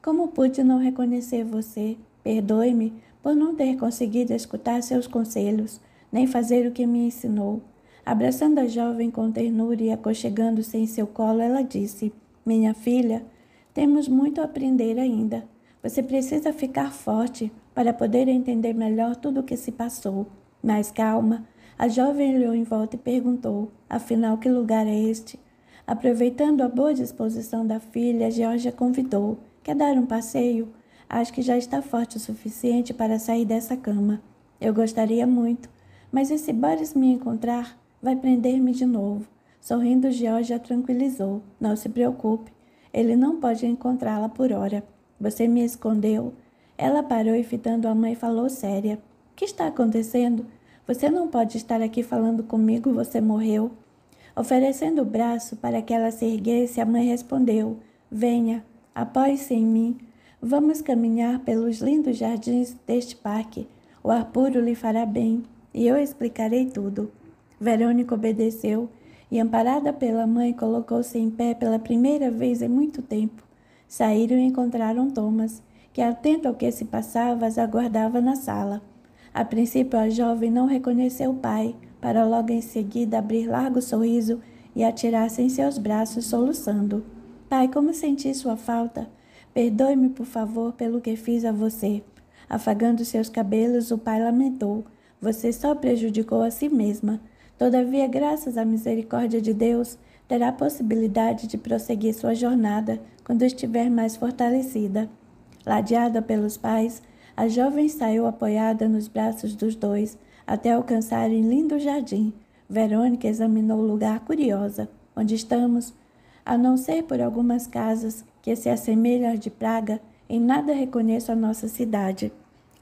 como pude não reconhecer você? Perdoe-me por não ter conseguido escutar seus conselhos, nem fazer o que me ensinou. Abraçando a jovem com ternura e aconchegando-se em seu colo, ela disse: minha filha, temos muito a aprender ainda. Você precisa ficar forte para poder entender melhor tudo o que se passou. Mas calma. A jovem olhou em volta e perguntou: afinal, que lugar é este? Aproveitando a boa disposição da filha, Georgia convidou: quer dar um passeio? Acho que já está forte o suficiente para sair dessa cama. Eu gostaria muito, mas e se Boris me encontrar, vai prender-me de novo. Sorrindo, Georgia a tranquilizou: não se preocupe, ele não pode encontrá-la por hora. Você me escondeu? Ela parou e, fitando a mãe, falou séria: o que está acontecendo? Você não pode estar aqui falando comigo, você morreu. Oferecendo o braço para que ela se erguesse, a mãe respondeu: venha, apoie-se em mim. Vamos caminhar pelos lindos jardins deste parque. O ar puro lhe fará bem, e eu explicarei tudo. Verônica obedeceu e, amparada pela mãe, colocou-se em pé pela primeira vez em muito tempo. Saíram e encontraram Thomas, que, atento ao que se passava, as aguardava na sala. A princípio, a jovem não reconheceu o pai, para logo em seguida abrir largo sorriso e atirar-se em seus braços, soluçando: pai, como senti sua falta! Perdoe-me, por favor, pelo que fiz a você. Afagando seus cabelos, o pai lamentou: você só prejudicou a si mesma. Todavia, graças à misericórdia de Deus, terá a possibilidade de prosseguir sua jornada quando estiver mais fortalecida. Ladeada pelos pais, a jovem saiu apoiada nos braços dos dois, até alcançarem lindo jardim. Verônica examinou o lugar curiosa. Onde estamos? A não ser por algumas casas que se assemelham às de Praga, em nada reconheço a nossa cidade.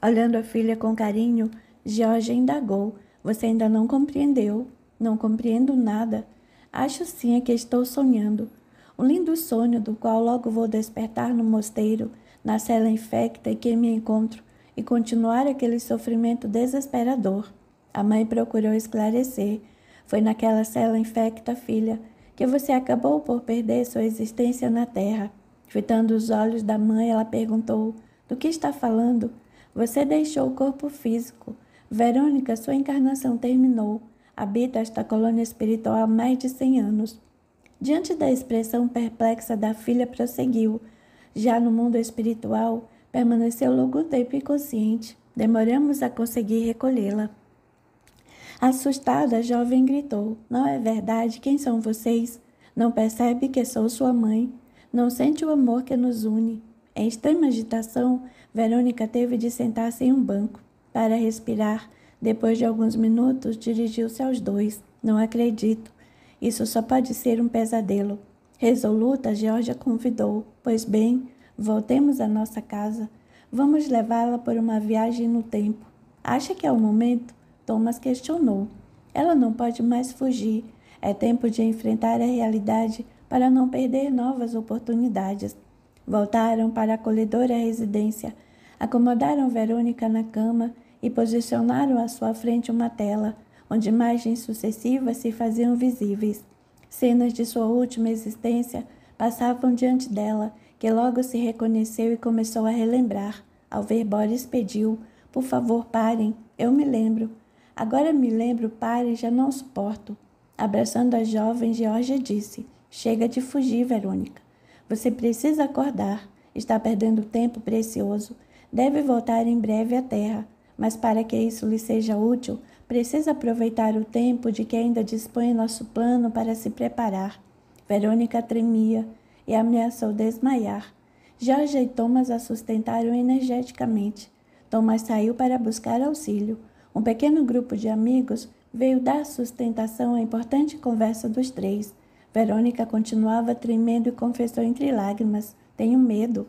Olhando a filha com carinho, Georgia indagou: você ainda não compreendeu? Não compreendo nada. Acho sim que estou sonhando. Um lindo sonho do qual logo vou despertar no mosteiro, na cela infecta em que me encontro, e continuar aquele sofrimento desesperador. A mãe procurou esclarecer: foi naquela cela infecta, filha, que você acabou por perder sua existência na terra. Fitando os olhos da mãe, ela perguntou: do que está falando? Você deixou o corpo físico. Verônica, sua encarnação terminou. Habita esta colônia espiritual há mais de 100 anos. Diante da expressão perplexa da filha, prosseguiu: já no mundo espiritual, permaneceu longo tempo inconsciente. Demoramos a conseguir recolhê-la. Assustada, a jovem gritou: não é verdade? Quem são vocês? Não percebe que sou sua mãe? Não sente o amor que nos une? Em extrema agitação, Verônica teve de sentar-se em um banco para respirar. Depois de alguns minutos, dirigiu-se aos dois: não acredito. Isso só pode ser um pesadelo. Resoluta, Georgia convidou: pois bem, voltemos à nossa casa. Vamos levá-la por uma viagem no tempo. Acha que é o momento? Thomas questionou. Ela não pode mais fugir. É tempo de enfrentar a realidade para não perder novas oportunidades. Voltaram para a acolhedora residência. Acomodaram Verônica na cama e posicionaram à sua frente uma tela, onde imagens sucessivas se faziam visíveis. Cenas de sua última existência passavam diante dela, que logo se reconheceu e começou a relembrar. Ao ver Boris, pediu: por favor, parem, eu me lembro. Agora me lembro, pare, já não suporto. Abraçando a jovem, Georgia disse: chega de fugir, Verônica. Você precisa acordar. Está perdendo tempo precioso. Deve voltar em breve à terra. Mas para que isso lhe seja útil, precisa aproveitar o tempo de que ainda dispõe nosso plano para se preparar. Verônica tremia e ameaçou desmaiar. Jorge e Thomas a sustentaram energeticamente. Thomas saiu para buscar auxílio. Um pequeno grupo de amigos veio dar sustentação à importante conversa dos três. Verônica continuava tremendo e confessou entre lágrimas: tenho medo.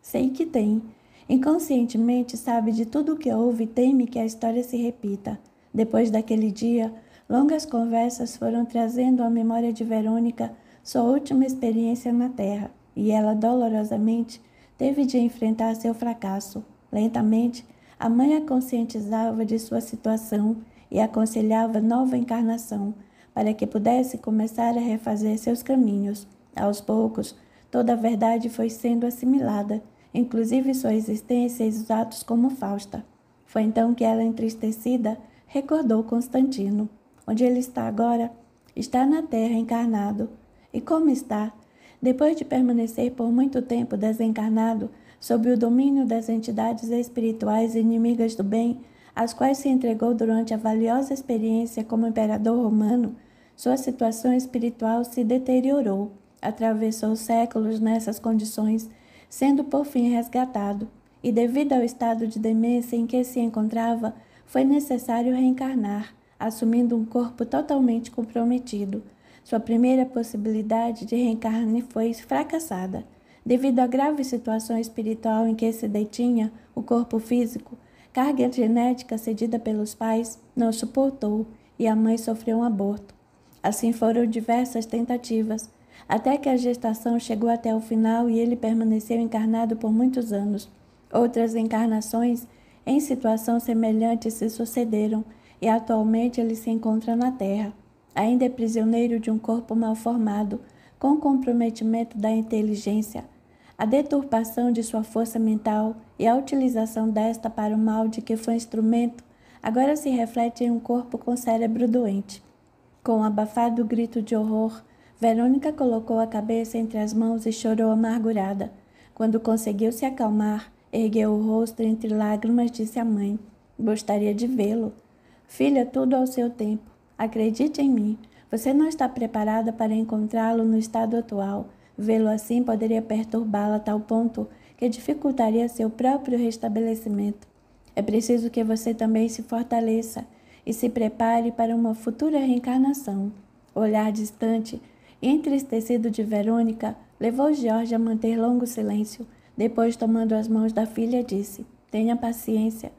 Sei que tem. Inconscientemente sabe de tudo o que houve e teme que a história se repita. Depois daquele dia, longas conversas foram trazendo à memória de Verônica sua última experiência na Terra, e ela dolorosamente teve de enfrentar seu fracasso. Lentamente, a mãe a conscientizava de sua situação e aconselhava nova encarnação, para que pudesse começar a refazer seus caminhos. Aos poucos, toda a verdade foi sendo assimilada, inclusive sua existência e os atos como Fausta. Foi então que ela, entristecida, recordou Constantino. Onde ele está agora? Está na Terra encarnado. E como está? Depois de permanecer por muito tempo desencarnado, sob o domínio das entidades espirituais inimigas do bem, às quais se entregou durante a valiosa experiência como imperador romano, sua situação espiritual se deteriorou. Atravessou séculos nessas condições, sendo por fim resgatado, e devido ao estado de demência em que se encontrava, foi necessário reencarnar, assumindo um corpo totalmente comprometido. Sua primeira possibilidade de reencarne foi fracassada. Devido à grave situação espiritual em que se detinha o corpo físico, carga genética cedida pelos pais não suportou e a mãe sofreu um aborto. Assim foram diversas tentativas, até que a gestação chegou até o final e ele permaneceu encarnado por muitos anos. Outras encarnações em situação semelhante se sucederam e atualmente ele se encontra na Terra. Ainda é prisioneiro de um corpo mal formado, com comprometimento da inteligência, a deturpação de sua força mental e a utilização desta para o mal de que foi instrumento, agora se reflete em um corpo com cérebro doente. Com um abafado grito de horror, Verônica colocou a cabeça entre as mãos e chorou amargurada. Quando conseguiu se acalmar, ergueu o rosto entre lágrimas, disse à mãe: gostaria de vê-lo. Filha, tudo ao seu tempo. Acredite em mim. Você não está preparada para encontrá-lo no estado atual. Vê-lo assim poderia perturbá-la a tal ponto que dificultaria seu próprio restabelecimento. É preciso que você também se fortaleça e se prepare para uma futura reencarnação. O olhar distante e entristecido de Verônica levou Jorge a manter longo silêncio. Depois, tomando as mãos da filha, disse: tenha paciência.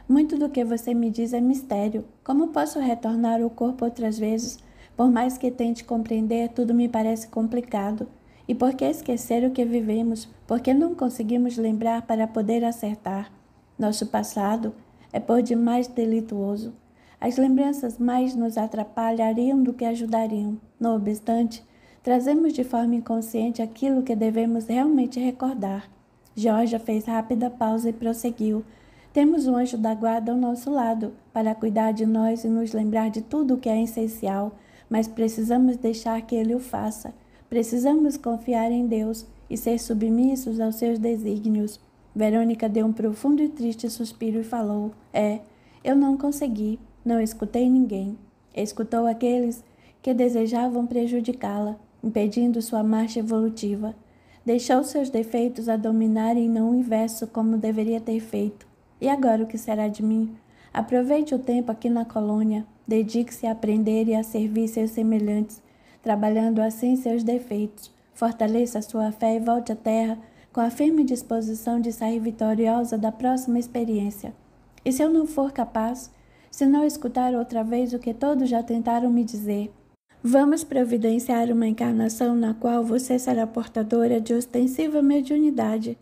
Muito do que você me diz é mistério. Como posso retornar ao corpo outras vezes? Por mais que tente compreender, tudo me parece complicado. E por que esquecer o que vivemos? Por que não conseguimos lembrar para poder acertar? Nosso passado é por demais delituoso. As lembranças mais nos atrapalhariam do que ajudariam. Não obstante, trazemos de forma inconsciente aquilo que devemos realmente recordar. Jorge fez rápida pausa e prosseguiu. Temos um anjo da guarda ao nosso lado, para cuidar de nós e nos lembrar de tudo o que é essencial, mas precisamos deixar que ele o faça. Precisamos confiar em Deus e ser submissos aos seus desígnios. Verônica deu um profundo e triste suspiro e falou: eu não consegui. Não escutei ninguém. Escutou aqueles que desejavam prejudicá-la, impedindo sua marcha evolutiva. Deixou seus defeitos a dominarem não o inverso como deveria ter feito. E agora o que será de mim? Aproveite o tempo aqui na colônia, dedique-se a aprender e a servir seus semelhantes, trabalhando assim seus defeitos. Fortaleça sua fé e volte à terra com a firme disposição de sair vitoriosa da próxima experiência. E se eu não for capaz? Se não escutar outra vez o que todos já tentaram me dizer? Vamos providenciar uma encarnação na qual você será portadora de ostensiva mediunidade.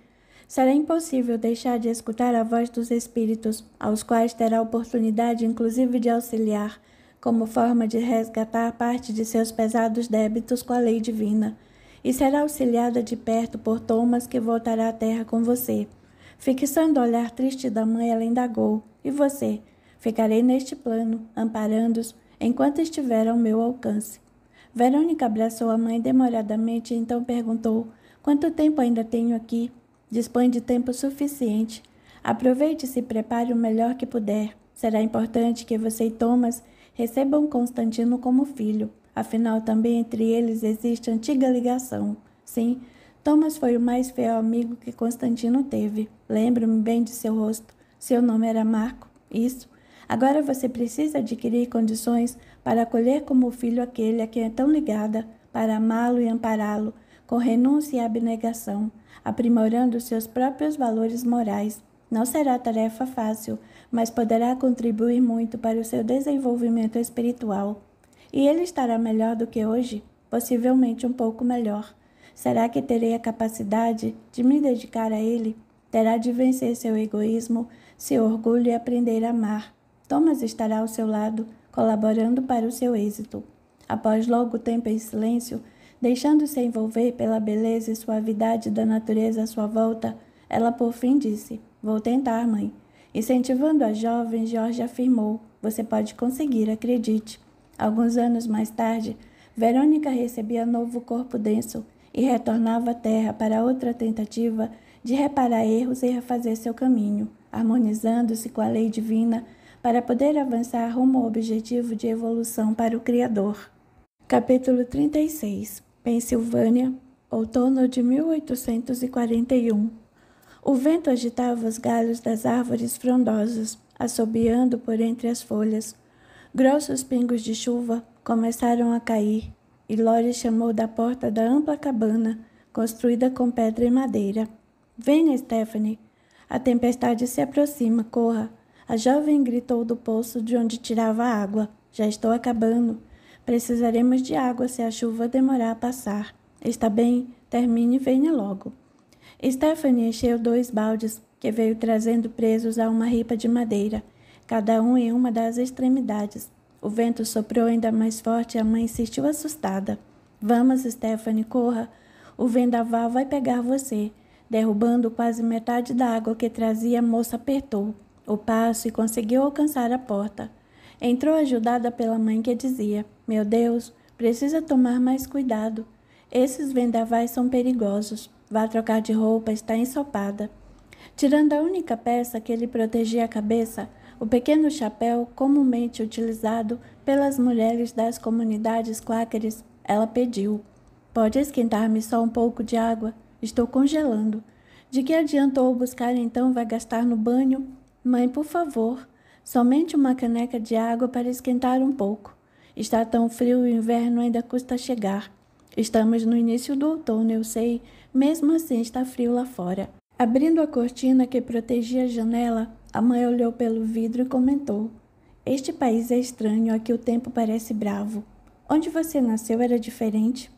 Será impossível deixar de escutar a voz dos espíritos, aos quais terá oportunidade inclusive de auxiliar, como forma de resgatar parte de seus pesados débitos com a lei divina. E será auxiliada de perto por Thomas, que voltará à terra com você. Fixando o olhar triste da mãe, ela indagou: e você? Ficarei neste plano, amparando-os, enquanto estiver ao meu alcance. Verônica abraçou a mãe demoradamente e então perguntou: quanto tempo ainda tenho aqui? Dispõe de tempo suficiente. Aproveite e se prepare o melhor que puder. Será importante que você e Thomas recebam Constantino como filho. Afinal, também entre eles existe antiga ligação. Sim, Thomas foi o mais fiel amigo que Constantino teve. Lembro-me bem de seu rosto. Seu nome era Marco. Isso. Agora você precisa adquirir condições para acolher como filho aquele a quem é tão ligada, para amá-lo e ampará-lo, com renúncia e abnegação, aprimorando seus próprios valores morais. Não será tarefa fácil, mas poderá contribuir muito para o seu desenvolvimento espiritual. E ele estará melhor do que hoje? Possivelmente um pouco melhor. Será que terei a capacidade de me dedicar a ele? Terá de vencer seu egoísmo, seu orgulho e aprender a amar. Thomas estará ao seu lado, colaborando para o seu êxito. Após longo tempo em silêncio, deixando-se envolver pela beleza e suavidade da natureza à sua volta, ela por fim disse: "Vou tentar, mãe." Incentivando a jovem, Jorge afirmou: "Você pode conseguir, acredite." Alguns anos mais tarde, Verônica recebia novo corpo denso e retornava à terra para outra tentativa de reparar erros e refazer seu caminho, harmonizando-se com a lei divina para poder avançar rumo ao objetivo de evolução para o Criador. Capítulo 36. Pensilvânia, outono de 1841. O vento agitava os galhos das árvores frondosas, assobiando por entre as folhas. Grossos pingos de chuva começaram a cair, e Lore chamou da porta da ampla cabana, construída com pedra e madeira: "Venha, Stephanie. A tempestade se aproxima, corra." A jovem gritou do poço de onde tirava a água: "Já estou acabando. Precisaremos de água se a chuva demorar a passar." "Está bem, termine e venha logo." Stephanie encheu 2 baldes, que veio trazendo presos a uma ripa de madeira, cada um em uma das extremidades. O vento soprou ainda mais forte e a mãe insistiu assustada: "Vamos, Stephanie, corra. O vendaval vai pegar você." Derrubando quase metade da água que trazia, a moça apertou o passo e conseguiu alcançar a porta. Entrou ajudada pela mãe, que dizia: "Meu Deus, precisa tomar mais cuidado. Esses vendavais são perigosos. Vá trocar de roupa, está ensopada." Tirando a única peça que lhe protegia a cabeça, o pequeno chapéu comumente utilizado pelas mulheres das comunidades quáqueres, ela pediu: "Pode esquentar-me só um pouco de água? Estou congelando." "De que adiantou buscar então? Vai gastar no banho?" "Mãe, por favor, somente uma caneca de água para esquentar um pouco. Está tão frio e o inverno ainda custa chegar." "Estamos no início do outono, eu sei. Mesmo assim está frio lá fora." Abrindo a cortina que protegia a janela, a mãe olhou pelo vidro e comentou: "Este país é estranho, aqui o tempo parece bravo. Onde você nasceu era diferente?"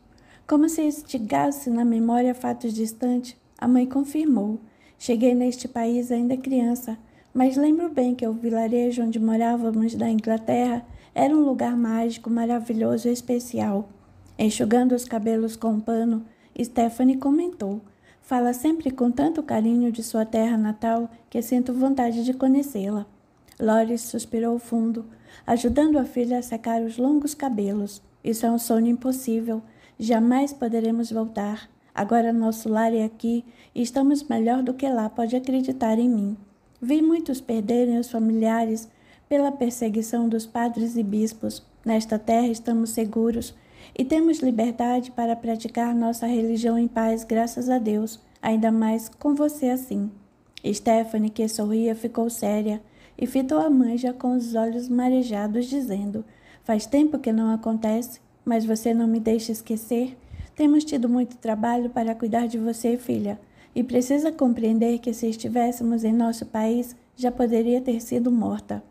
Como se instigasse na memória fatos distantes, a mãe confirmou: "Cheguei neste país ainda criança, mas lembro bem que o vilarejo onde morávamos da Inglaterra era um lugar mágico, maravilhoso e especial." Enxugando os cabelos com um pano, Stephanie comentou: "Fala sempre com tanto carinho de sua terra natal que sinto vontade de conhecê-la." Lore suspirou fundo, ajudando a filha a secar os longos cabelos. "Isso é um sonho impossível. Jamais poderemos voltar. Agora nosso lar é aqui e estamos melhor do que lá, pode acreditar em mim. Vi muitos perderem os familiares pela perseguição dos padres e bispos. Nesta terra estamos seguros e temos liberdade para praticar nossa religião em paz, graças a Deus, ainda mais com você assim." Stephanie, que sorria, ficou séria e fitou a mãe já com os olhos marejados, dizendo: "Faz tempo que não acontece, mas você não me deixa esquecer. Temos tido muito trabalho para cuidar de você, filha, e precisa compreender que se estivéssemos em nosso país, já poderia ter sido morta."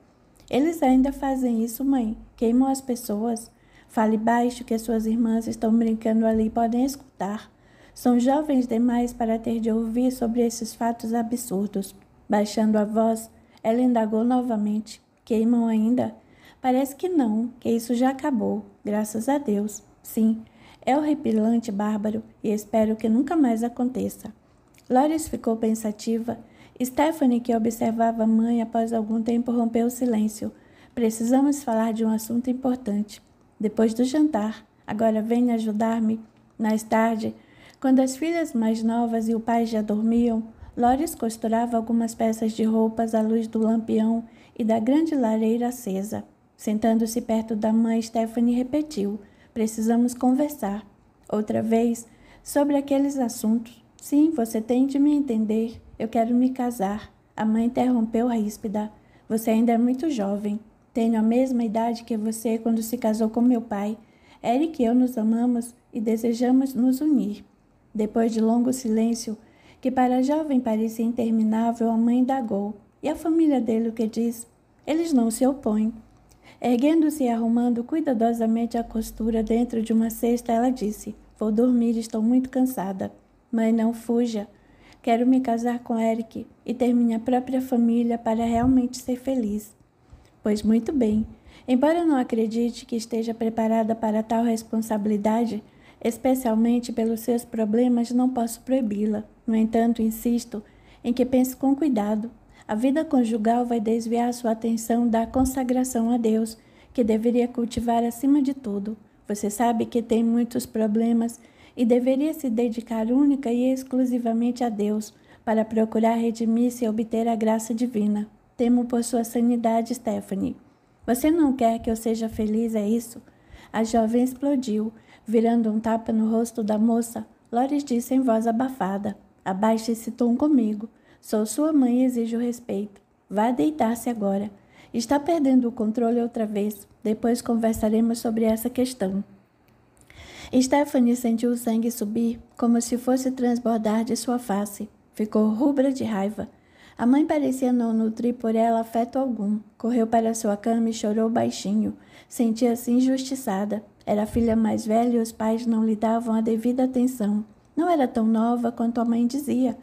"Eles ainda fazem isso, mãe. Queimam as pessoas." "Fale baixo, que suas irmãs estão brincando ali e podem escutar. São jovens demais para ter de ouvir sobre esses fatos absurdos." Baixando a voz, ela indagou novamente: "Queimam ainda?" "Parece que não, que isso já acabou, graças a Deus." "Sim, é horripilante, bárbaro, e espero que nunca mais aconteça." Loris ficou pensativa. Stephanie, que observava a mãe após algum tempo, rompeu o silêncio: "Precisamos falar de um assunto importante. Depois do jantar. Agora venha ajudar-me." Mais tarde, quando as filhas mais novas e o pai já dormiam, Loris costurava algumas peças de roupas à luz do lampião e da grande lareira acesa. Sentando-se perto da mãe, Stephanie repetiu: "Precisamos conversar." Outra vez, sobre aqueles assuntos. Sim, você tem de me entender. Eu quero me casar. A mãe interrompeu ríspida. Você ainda é muito jovem. Tenho a mesma idade que você quando se casou com meu pai. Eric e eu nos amamos e desejamos nos unir. Depois de longo silêncio, que para a jovem parecia interminável, a mãe indagou. E a família dele o que diz? Eles não se opõem. Erguendo-se e arrumando cuidadosamente a costura dentro de uma cesta, ela disse: Vou dormir, estou muito cansada. Mãe, não fuja. Quero me casar com Eric e ter minha própria família para realmente ser feliz. Pois muito bem. Embora não acredite que esteja preparada para tal responsabilidade, especialmente pelos seus problemas, não posso proibi-la. No entanto, insisto em que pense com cuidado. A vida conjugal vai desviar sua atenção da consagração a Deus, que deveria cultivar acima de tudo. Você sabe que tem muitos problemas e deveria se dedicar única e exclusivamente a Deus para procurar redimir-se e obter a graça divina. Temo por sua sanidade, Stephanie. Você não quer que eu seja feliz, é isso? A jovem explodiu, virando um tapa no rosto da moça. Loris disse em voz abafada: Abaixe esse tom comigo. Sou sua mãe e exijo respeito. Vá deitar-se agora. Está perdendo o controle outra vez. Depois conversaremos sobre essa questão. Stephanie sentiu o sangue subir, como se fosse transbordar de sua face. Ficou rubra de raiva. A mãe parecia não nutrir por ela afeto algum. Correu para sua cama e chorou baixinho. Sentia-se injustiçada. Era a filha mais velha e os pais não lhe davam a devida atenção. Não era tão nova quanto a mãe dizia.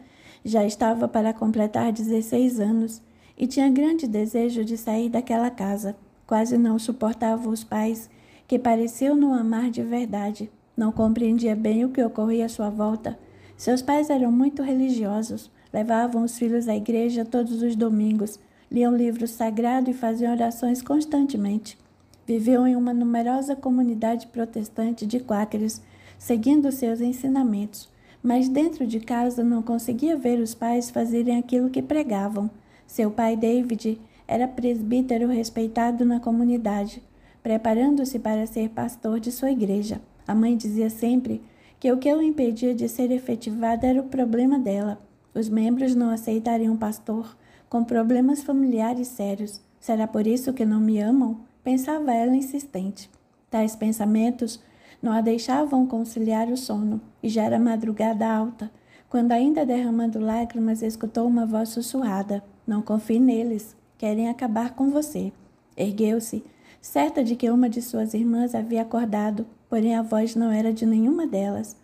Já estava para completar 16 anos e tinha grande desejo de sair daquela casa. Quase não suportava os pais, que pareciam não amar de verdade. Não compreendia bem o que ocorria à sua volta. Seus pais eram muito religiosos, levavam os filhos à igreja todos os domingos, liam livros sagrados e faziam orações constantemente. Viviam em uma numerosa comunidade protestante de quáqueros, seguindo seus ensinamentos. Mas dentro de casa não conseguia ver os pais fazerem aquilo que pregavam. Seu pai, David, era presbítero respeitado na comunidade, preparando-se para ser pastor de sua igreja. A mãe dizia sempre que o que o impedia de ser efetivada era o problema dela. Os membros não aceitariam um pastor com problemas familiares sérios. Será por isso que não me amam? Pensava ela insistente. Tais pensamentos não a deixavam conciliar o sono, e já era madrugada alta, quando ainda derramando lágrimas escutou uma voz sussurrada: Não confie neles, querem acabar com você. Ergueu-se, certa de que uma de suas irmãs havia acordado, porém a voz não era de nenhuma delas.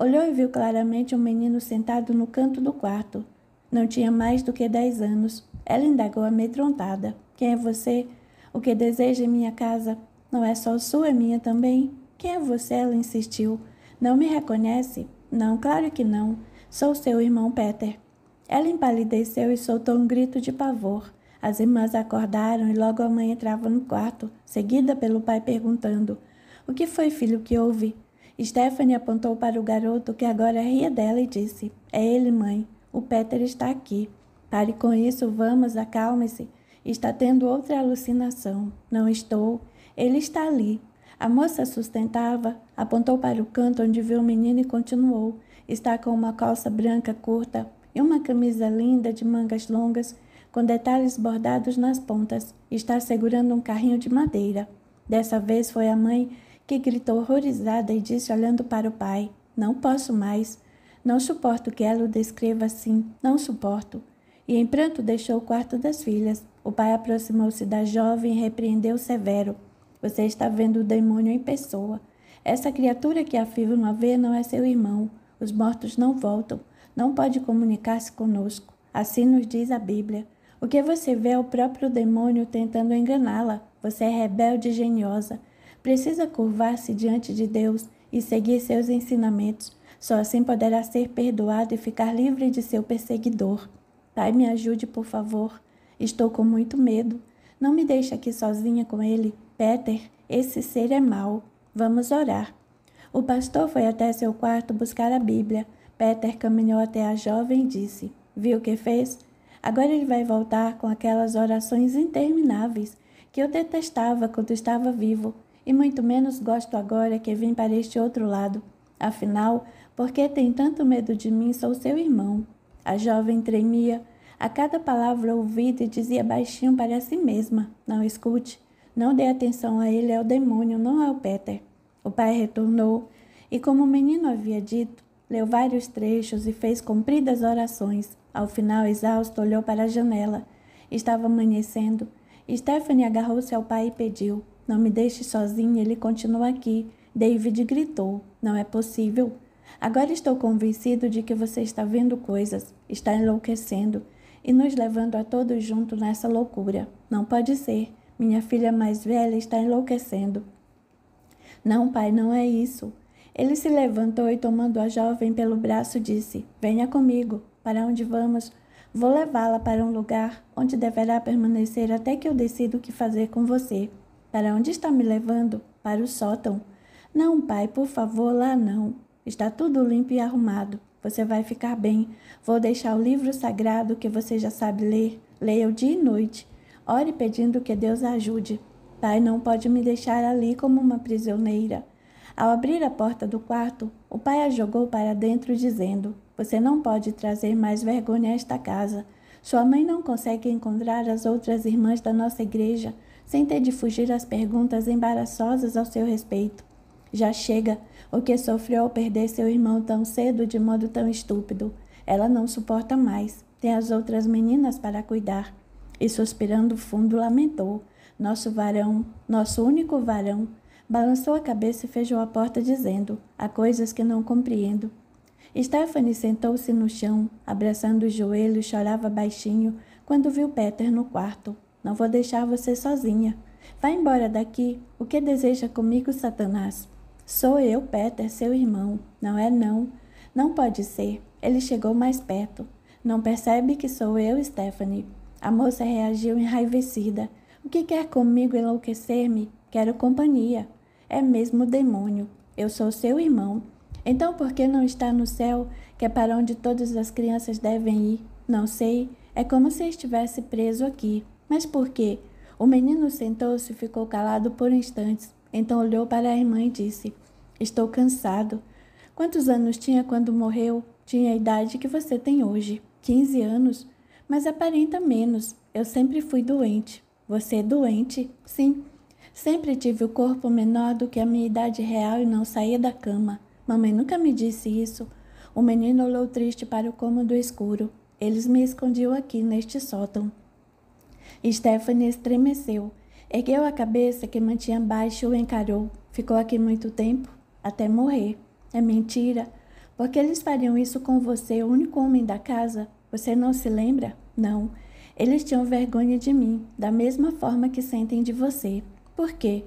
Olhou e viu claramente um menino sentado no canto do quarto. Não tinha mais do que 10 anos. Ela indagou amedrontada: Quem é você? O que deseja em minha casa? Não é só sua, é minha também? Quem é você? Ela insistiu. Não me reconhece? Não, claro que não. Sou seu irmão Peter. Ela empalideceu e soltou um grito de pavor. As irmãs acordaram e logo a mãe entrava no quarto, seguida pelo pai perguntando: O que foi, filho, que houve? Stephanie apontou para o garoto, que agora ria dela, e disse: É ele, mãe. O Peter está aqui. Pare com isso, vamos, acalme-se. Está tendo outra alucinação. Não estou. Ele está ali. A moça sustentava, apontou para o canto onde viu o menino e continuou. Está com uma calça branca curta e uma camisa linda de mangas longas, com detalhes bordados nas pontas. Está segurando um carrinho de madeira. Dessa vez foi a mãe que gritou horrorizada e disse olhando para o pai: Não posso mais. Não suporto que ela o descreva assim. Não suporto. E em pranto deixou o quarto das filhas. O pai aproximou-se da jovem e repreendeu severo: Você está vendo o demônio em pessoa. Essa criatura que afirma ver não é seu irmão. Os mortos não voltam. Não pode comunicar-se conosco. Assim nos diz a Bíblia. O que você vê é o próprio demônio tentando enganá-la. Você é rebelde e geniosa. Precisa curvar-se diante de Deus e seguir seus ensinamentos. Só assim poderá ser perdoado e ficar livre de seu perseguidor. Pai, me ajude, por favor. Estou com muito medo. Não me deixe aqui sozinha com ele. Peter, esse ser é mau. Vamos orar. O pastor foi até seu quarto buscar a Bíblia. Peter caminhou até a jovem e disse: Viu o que fez? Agora ele vai voltar com aquelas orações intermináveis que eu detestava quando estava vivo, e muito menos gosto agora que vim para este outro lado. Afinal, Por que tem tanto medo de mim? Sou seu irmão. A jovem tremia a cada palavra ouvida e dizia baixinho para si mesma: Não escute, não dê atenção a ele, é o demônio, não é o Peter. O pai retornou e, como o menino havia dito, leu vários trechos e fez compridas orações. Ao final, exausto, olhou para a janela. Estava amanhecendo. Stephanie agarrou-se ao pai e pediu: Não me deixe sozinha, ele continua aqui. David gritou: Não é possível. Agora estou convencido de que você está vendo coisas, está enlouquecendo e nos levando a todos juntos nessa loucura. Não pode ser. Minha filha mais velha está enlouquecendo. Não, pai, não é isso. Ele se levantou e, tomando a jovem pelo braço, disse: Venha comigo. Para onde vamos? Vou levá-la para um lugar onde deverá permanecer até que eu decida o que fazer com você. Para onde está me levando? Para o sótão. Não, pai, por favor, lá não. Está tudo limpo e arrumado. Você vai ficar bem. Vou deixar o livro sagrado que você já sabe ler. Leia-o dia e noite. Ore pedindo que Deus a ajude. Pai não pode me deixar ali como uma prisioneira. Ao abrir a porta do quarto, o pai a jogou para dentro, dizendo: Você não pode trazer mais vergonha a esta casa. Sua mãe não consegue encontrar as outras irmãs da nossa igreja sem ter de fugir às perguntas embaraçosas ao seu respeito. Já chega o que sofreu ao perder seu irmão tão cedo de modo tão estúpido. Ela não suporta mais. Tem as outras meninas para cuidar. E suspirando fundo, lamentou. Nosso varão, nosso único varão, balançou a cabeça e fechou a porta, dizendo: Há coisas que não compreendo. Stephanie sentou-se no chão, abraçando os joelhos, chorava baixinho quando viu Peter no quarto. Não vou deixar você sozinha. Vá embora daqui. O que deseja comigo, Satanás? Sou eu, Peter, seu irmão. Não é não. Não pode ser. Ele chegou mais perto. Não percebe que sou eu, Stephanie? A moça reagiu enraivecida. O que quer comigo enlouquecer-me? Quero companhia. É mesmo o demônio. Eu sou seu irmão. Então por que não está no céu, que é para onde todas as crianças devem ir? Não sei. É como se estivesse preso aqui. Mas por quê? O menino sentou-se e ficou calado por instantes. Então olhou para a irmã e disse: Estou cansado. Quantos anos tinha quando morreu? Tinha a idade que você tem hoje. 15 anos. Mas aparenta menos. Eu sempre fui doente. Você é doente? Sim. Sempre tive o corpo menor do que a minha idade real e não saía da cama. Mamãe nunca me disse isso. O menino olhou triste para o cômodo escuro. Eles me escondiam aqui, neste sótão. Stephanie estremeceu. Ergueu a cabeça que mantinha baixa e o encarou. Ficou aqui muito tempo? Até morrer. É mentira. Por que eles fariam isso com você, o único homem da casa? Você não se lembra? Não. Eles tinham vergonha de mim, da mesma forma que sentem de você. Por quê?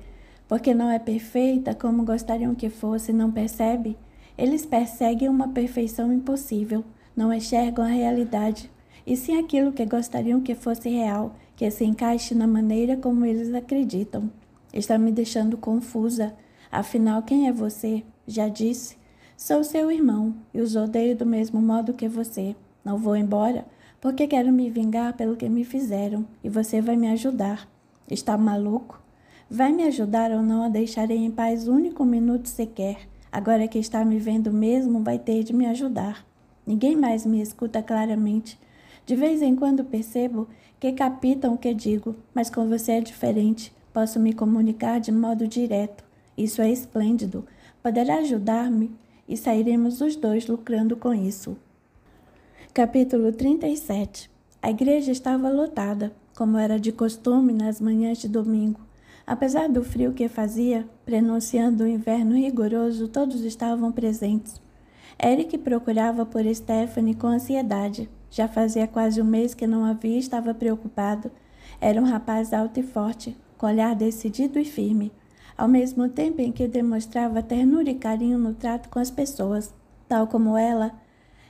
Porque não é perfeita como gostariam que fosse, não percebe? Eles perseguem uma perfeição impossível, não enxergam a realidade, e sim aquilo que gostariam que fosse real, que se encaixe na maneira como eles acreditam. Está me deixando confusa. Afinal, quem é você? Já disse. Sou seu irmão, e os odeio do mesmo modo que você. Não vou embora, porque quero me vingar pelo que me fizeram, e você vai me ajudar. Está maluco? Vai me ajudar ou não a deixarei em paz um único minuto sequer. Agora que está me vendo mesmo, vai ter de me ajudar. Ninguém mais me escuta claramente. De vez em quando percebo que captam o que digo, mas com você é diferente. Posso me comunicar de modo direto. Isso é esplêndido. Poderá ajudar-me e sairemos os dois lucrando com isso. Capítulo 37. A igreja estava lotada, como era de costume nas manhãs de domingo. Apesar do frio que fazia, prenunciando o inverno rigoroso, todos estavam presentes. Eric procurava por Stephanie com ansiedade. Já fazia quase um mês que não a via e estava preocupado. Era um rapaz alto e forte, com olhar decidido e firme, ao mesmo tempo em que demonstrava ternura e carinho no trato com as pessoas. Tal como ela,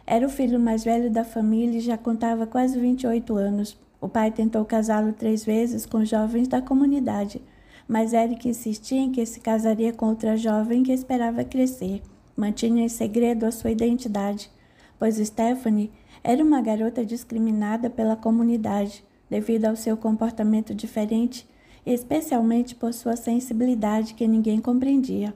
era o filho mais velho da família e já contava quase 28 anos. O pai tentou casá-lo 3 vezes com jovens da comunidade, mas Eric insistia em que se casaria com outra jovem que esperava crescer. Mantinha em segredo a sua identidade, pois Stephanie era uma garota discriminada pela comunidade devido ao seu comportamento diferente e especialmente por sua sensibilidade que ninguém compreendia.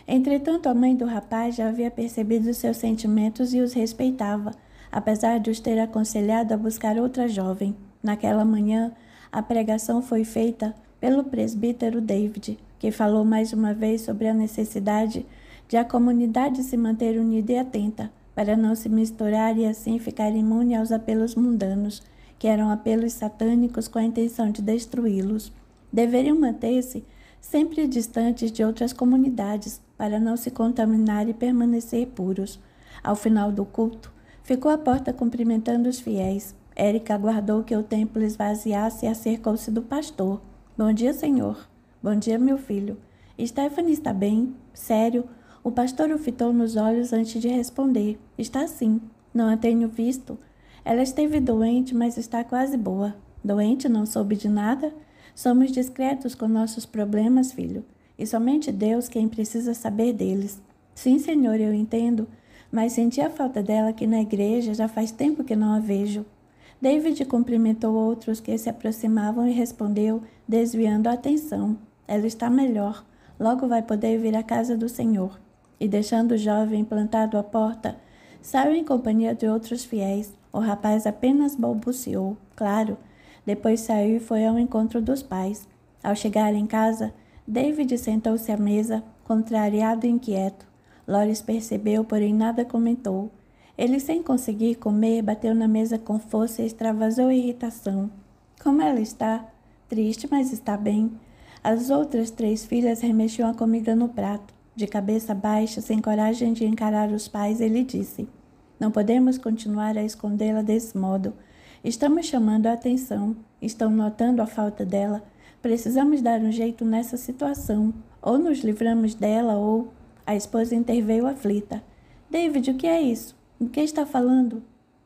Entretanto, a mãe do rapaz já havia percebido seus sentimentos e os respeitava, apesar de os ter aconselhado a buscar outra jovem. Naquela manhã, a pregação foi feita pelo presbítero David, que falou mais uma vez sobre a necessidade de a comunidade se manter unida e atenta, para não se misturar e assim ficar imune aos apelos mundanos, que eram apelos satânicos com a intenção de destruí-los. Deveriam manter-se sempre distantes de outras comunidades, para não se contaminar e permanecer puros. Ao final do culto, ficou à porta cumprimentando os fiéis. Érica aguardou que o templo esvaziasse e acercou-se do pastor. Bom dia, senhor. Bom dia, meu filho. Stephanie está bem? Sério? O pastor o fitou nos olhos antes de responder. Está sim. Não a tenho visto. Ela esteve doente, mas está quase boa. Doente? Não soube de nada? Somos discretos com nossos problemas, filho, e somente Deus quem precisa saber deles. Sim, senhor, eu entendo, mas senti a falta dela aqui na igreja, já faz tempo que não a vejo. David cumprimentou outros que se aproximavam e respondeu, desviando a atenção. Ela está melhor, logo vai poder vir à casa do Senhor. E deixando o jovem plantado à porta, saiu em companhia de outros fiéis. O rapaz apenas balbuciou, claro. Depois saiu e foi ao encontro dos pais. Ao chegar em casa, David sentou-se à mesa, contrariado e inquieto. Loris percebeu, porém nada comentou. Ele, sem conseguir comer, bateu na mesa com força e extravasou a irritação. Como ela está? Triste, mas está bem. As outras 3 filhas remexiam a comida no prato. De cabeça baixa, sem coragem de encarar os pais, ele disse: Não podemos continuar a escondê-la desse modo. Estamos chamando a atenção. Estão notando a falta dela. Precisamos dar um jeito nessa situação. Ou nos livramos dela, ou... A esposa interveio aflita. David, o que é isso? Do que está falando?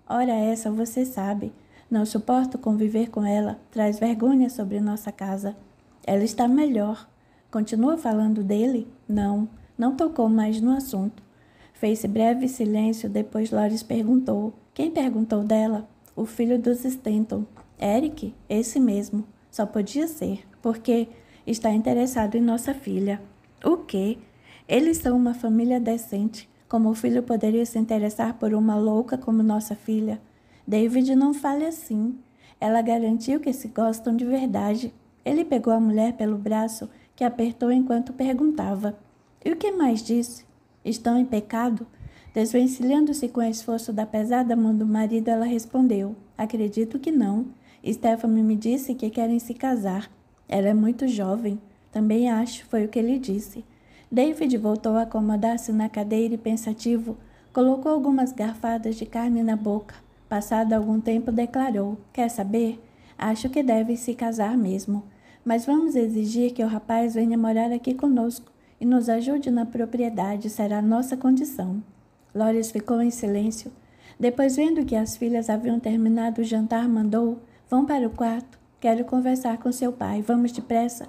Ora essa, você sabe. Não suporto conviver com ela. Traz vergonha sobre nossa casa. Ela está melhor. Continua falando dele? Não tocou mais no assunto. Fez-se breve silêncio, depois Loris perguntou. Quem perguntou dela? O filho dos Stanton. Eric? Esse mesmo. Só podia ser, porque está interessado em nossa filha. O quê? Eles são uma família decente. Como o filho poderia se interessar por uma louca como nossa filha? David, não fale assim. Ela garantiu que se gostam de verdade. Ele pegou a mulher pelo braço, que apertou enquanto perguntava. E o que mais disse? Estão em pecado? Desvencilhando-se com esforço da pesada mão do marido, ela respondeu. Acredito que não. Stephanie me disse que querem se casar. Ela é muito jovem. Também acho, foi o que ele disse. David voltou a acomodar-se na cadeira e, pensativo, colocou algumas garfadas de carne na boca. Passado algum tempo, declarou: Quer saber? Acho que devem se casar mesmo. Mas vamos exigir que o rapaz venha morar aqui conosco e nos ajude na propriedade, será a nossa condição. Loris ficou em silêncio. Depois, vendo que as filhas haviam terminado o jantar, mandou: Vão para o quarto. Quero conversar com seu pai. Vamos depressa.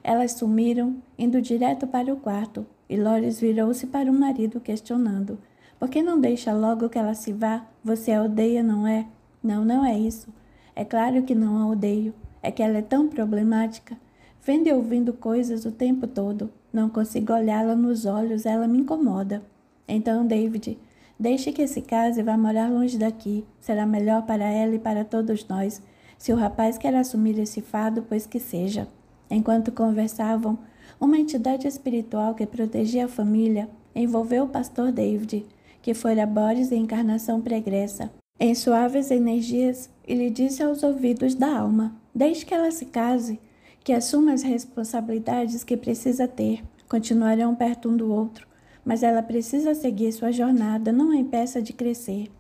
Elas sumiram, indo direto para o quarto, e Loris virou-se para o marido, questionando. Por que não deixa logo que ela se vá? Você a odeia, não é? Não é isso. É claro que não a odeio. É que ela é tão problemática. Vendo e ouvindo coisas o tempo todo. Não consigo olhá-la nos olhos, ela me incomoda. Então, David, deixe que se case e vá morar longe daqui. Será melhor para ela e para todos nós. Se o rapaz quer assumir esse fardo, pois que seja. Enquanto conversavam, uma entidade espiritual que protegia a família envolveu o pastor David, que fora Boris em encarnação pregressa, em suaves energias, e lhe disse aos ouvidos da alma: Deixe que ela se case, que assuma as responsabilidades que precisa ter. Continuarão perto um do outro, mas ela precisa seguir sua jornada, não a impeça de crescer.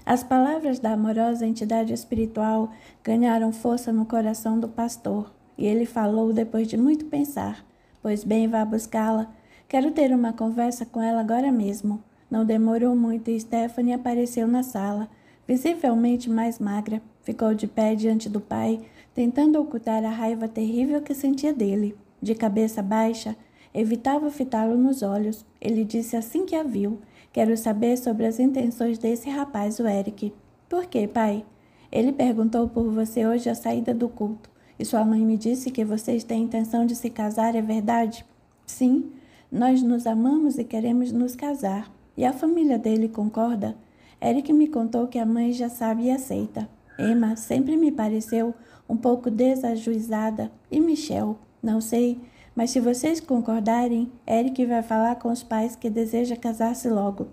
As palavras da amorosa entidade espiritual ganharam força no coração do pastor. E ele falou depois de muito pensar. Pois bem, vá buscá-la. Quero ter uma conversa com ela agora mesmo. Não demorou muito e Stephanie apareceu na sala, visivelmente mais magra. Ficou de pé diante do pai, tentando ocultar a raiva terrível que sentia dele. De cabeça baixa, evitava fitá-lo nos olhos. Ele disse assim que a viu: Quero saber sobre as intenções desse rapaz, o Eric. Por quê, pai? Ele perguntou por você hoje à saída do culto. E sua mãe me disse que vocês têm intenção de se casar, é verdade? Sim. Nós nos amamos e queremos nos casar. E a família dele concorda? Eric me contou que a mãe já sabe e aceita. Emma sempre me pareceu um pouco desajuizada. E Michel? Não sei, mas se vocês concordarem, Eric vai falar com os pais que deseja casar-se logo.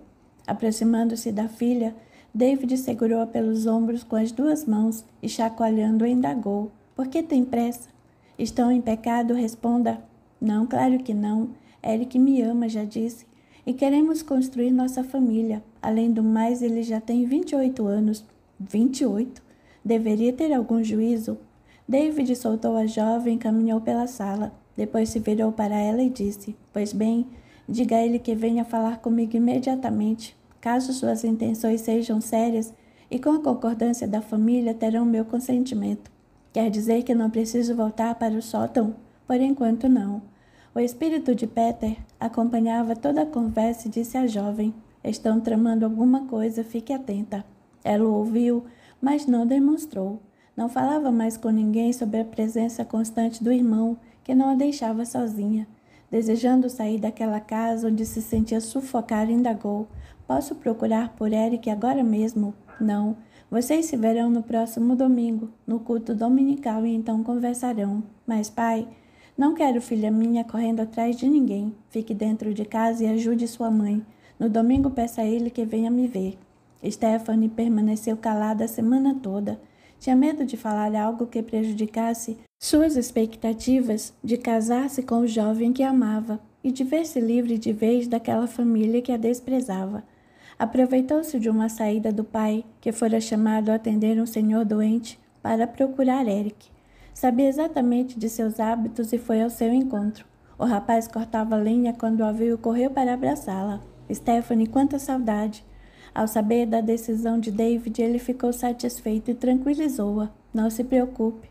Aproximando-se da filha, David segurou-a pelos ombros com as duas mãos e, chacoalhando, indagou. Por que tem pressa? Estão em pecado? Responda. Não, claro que não. Eric me ama, já disse. E queremos construir nossa família. Além do mais, ele já tem 28 anos. 28? Deveria ter algum juízo. David soltou a jovem e caminhou pela sala. Depois se virou para ela e disse, pois bem, diga a ele que venha falar comigo imediatamente. Caso suas intenções sejam sérias e com a concordância da família, terão meu consentimento. Quer dizer que não preciso voltar para o sótão? Por enquanto, não. O espírito de Peter acompanhava toda a conversa e disse à jovem, estão tramando alguma coisa, fique atenta. Ela o ouviu, mas não demonstrou. Não falava mais com ninguém sobre a presença constante do irmão, que não a deixava sozinha. Desejando sair daquela casa onde se sentia sufocar, indagou, posso procurar por Eric agora mesmo? Não. Vocês se verão no próximo domingo, no culto dominical, e então conversarão. Mas, pai, não quero filha minha correndo atrás de ninguém. Fique dentro de casa e ajude sua mãe. No domingo peça a ele que venha me ver. Stephanie permaneceu calada a semana toda. Tinha medo de falar algo que prejudicasse suas expectativas de casar-se com o jovem que amava e de ver-se livre de vez daquela família que a desprezava. Aproveitou-se de uma saída do pai, que fora chamado a atender um senhor doente, para procurar Eric. Sabia exatamente de seus hábitos e foi ao seu encontro. O rapaz cortava lenha quando a viu e correu para abraçá-la. Stephanie, quanta saudade! Ao saber da decisão de David, ele ficou satisfeito e tranquilizou-a. Não se preocupe.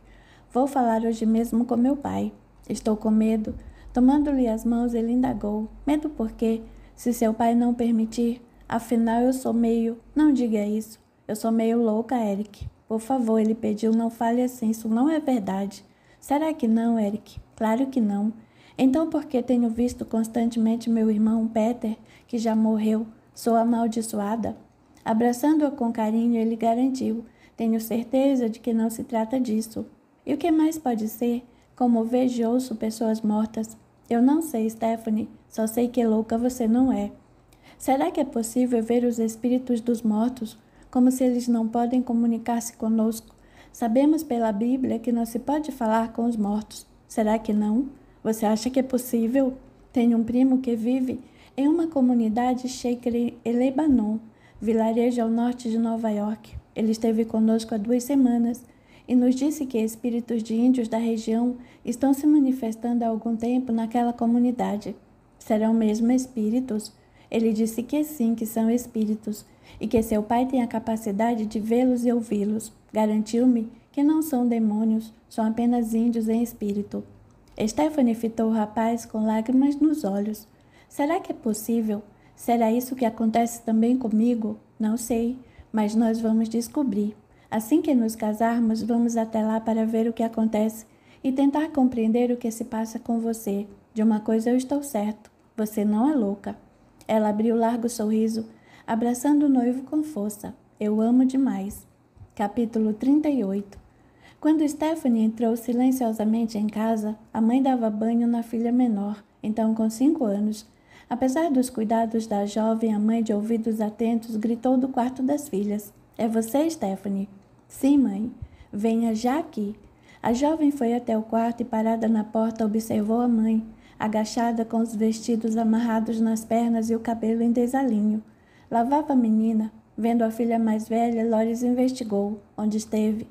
Vou falar hoje mesmo com meu pai. Estou com medo. Tomando-lhe as mãos, ele indagou. Medo por quê? Se seu pai não permitir. Afinal, eu sou meio... Não diga isso. Eu sou meio louca, Eric. Por favor, ele pediu, não fale assim. Isso não é verdade. Será que não, Eric? Claro que não. Então, por que tenho visto constantemente meu irmão Peter, que já morreu? Sou amaldiçoada? Abraçando-a com carinho, ele garantiu. Tenho certeza de que não se trata disso. E o que mais pode ser? Como vejo e ouço pessoas mortas. Eu não sei, Stephanie. Só sei que louca você não é. Será que é possível ver os espíritos dos mortos? Como se eles não podem comunicar-se conosco. Sabemos pela Bíblia que não se pode falar com os mortos. Será que não? Você acha que é possível? Tenho um primo que vive em uma comunidade Shaker em Lebanon, vilarejo ao norte de Nova York. Ele esteve conosco há 2 semanas e nos disse que espíritos de índios da região estão se manifestando há algum tempo naquela comunidade. Serão mesmo espíritos? Ele disse que sim, que são espíritos, e que seu pai tem a capacidade de vê-los e ouvi-los. Garantiu-me que não são demônios, são apenas índios em espírito. Stephanie fitou o rapaz com lágrimas nos olhos. Será que é possível? Será isso que acontece também comigo? Não sei, mas nós vamos descobrir. Assim que nos casarmos, vamos até lá para ver o que acontece e tentar compreender o que se passa com você. De uma coisa eu estou certo, você não é louca. Ela abriu um largo sorriso, abraçando o noivo com força. Eu amo demais. Capítulo 38. Quando Stephanie entrou silenciosamente em casa, a mãe dava banho na filha menor, então com 5 anos. Apesar dos cuidados da jovem, a mãe de ouvidos atentos gritou do quarto das filhas. É você, Stephanie? Sim, mãe. Venha já aqui. A jovem foi até o quarto e, parada na porta, observou a mãe, agachada com os vestidos amarrados nas pernas e o cabelo em desalinho. Lavava a menina. Vendo a filha mais velha, Loris investigou onde esteve.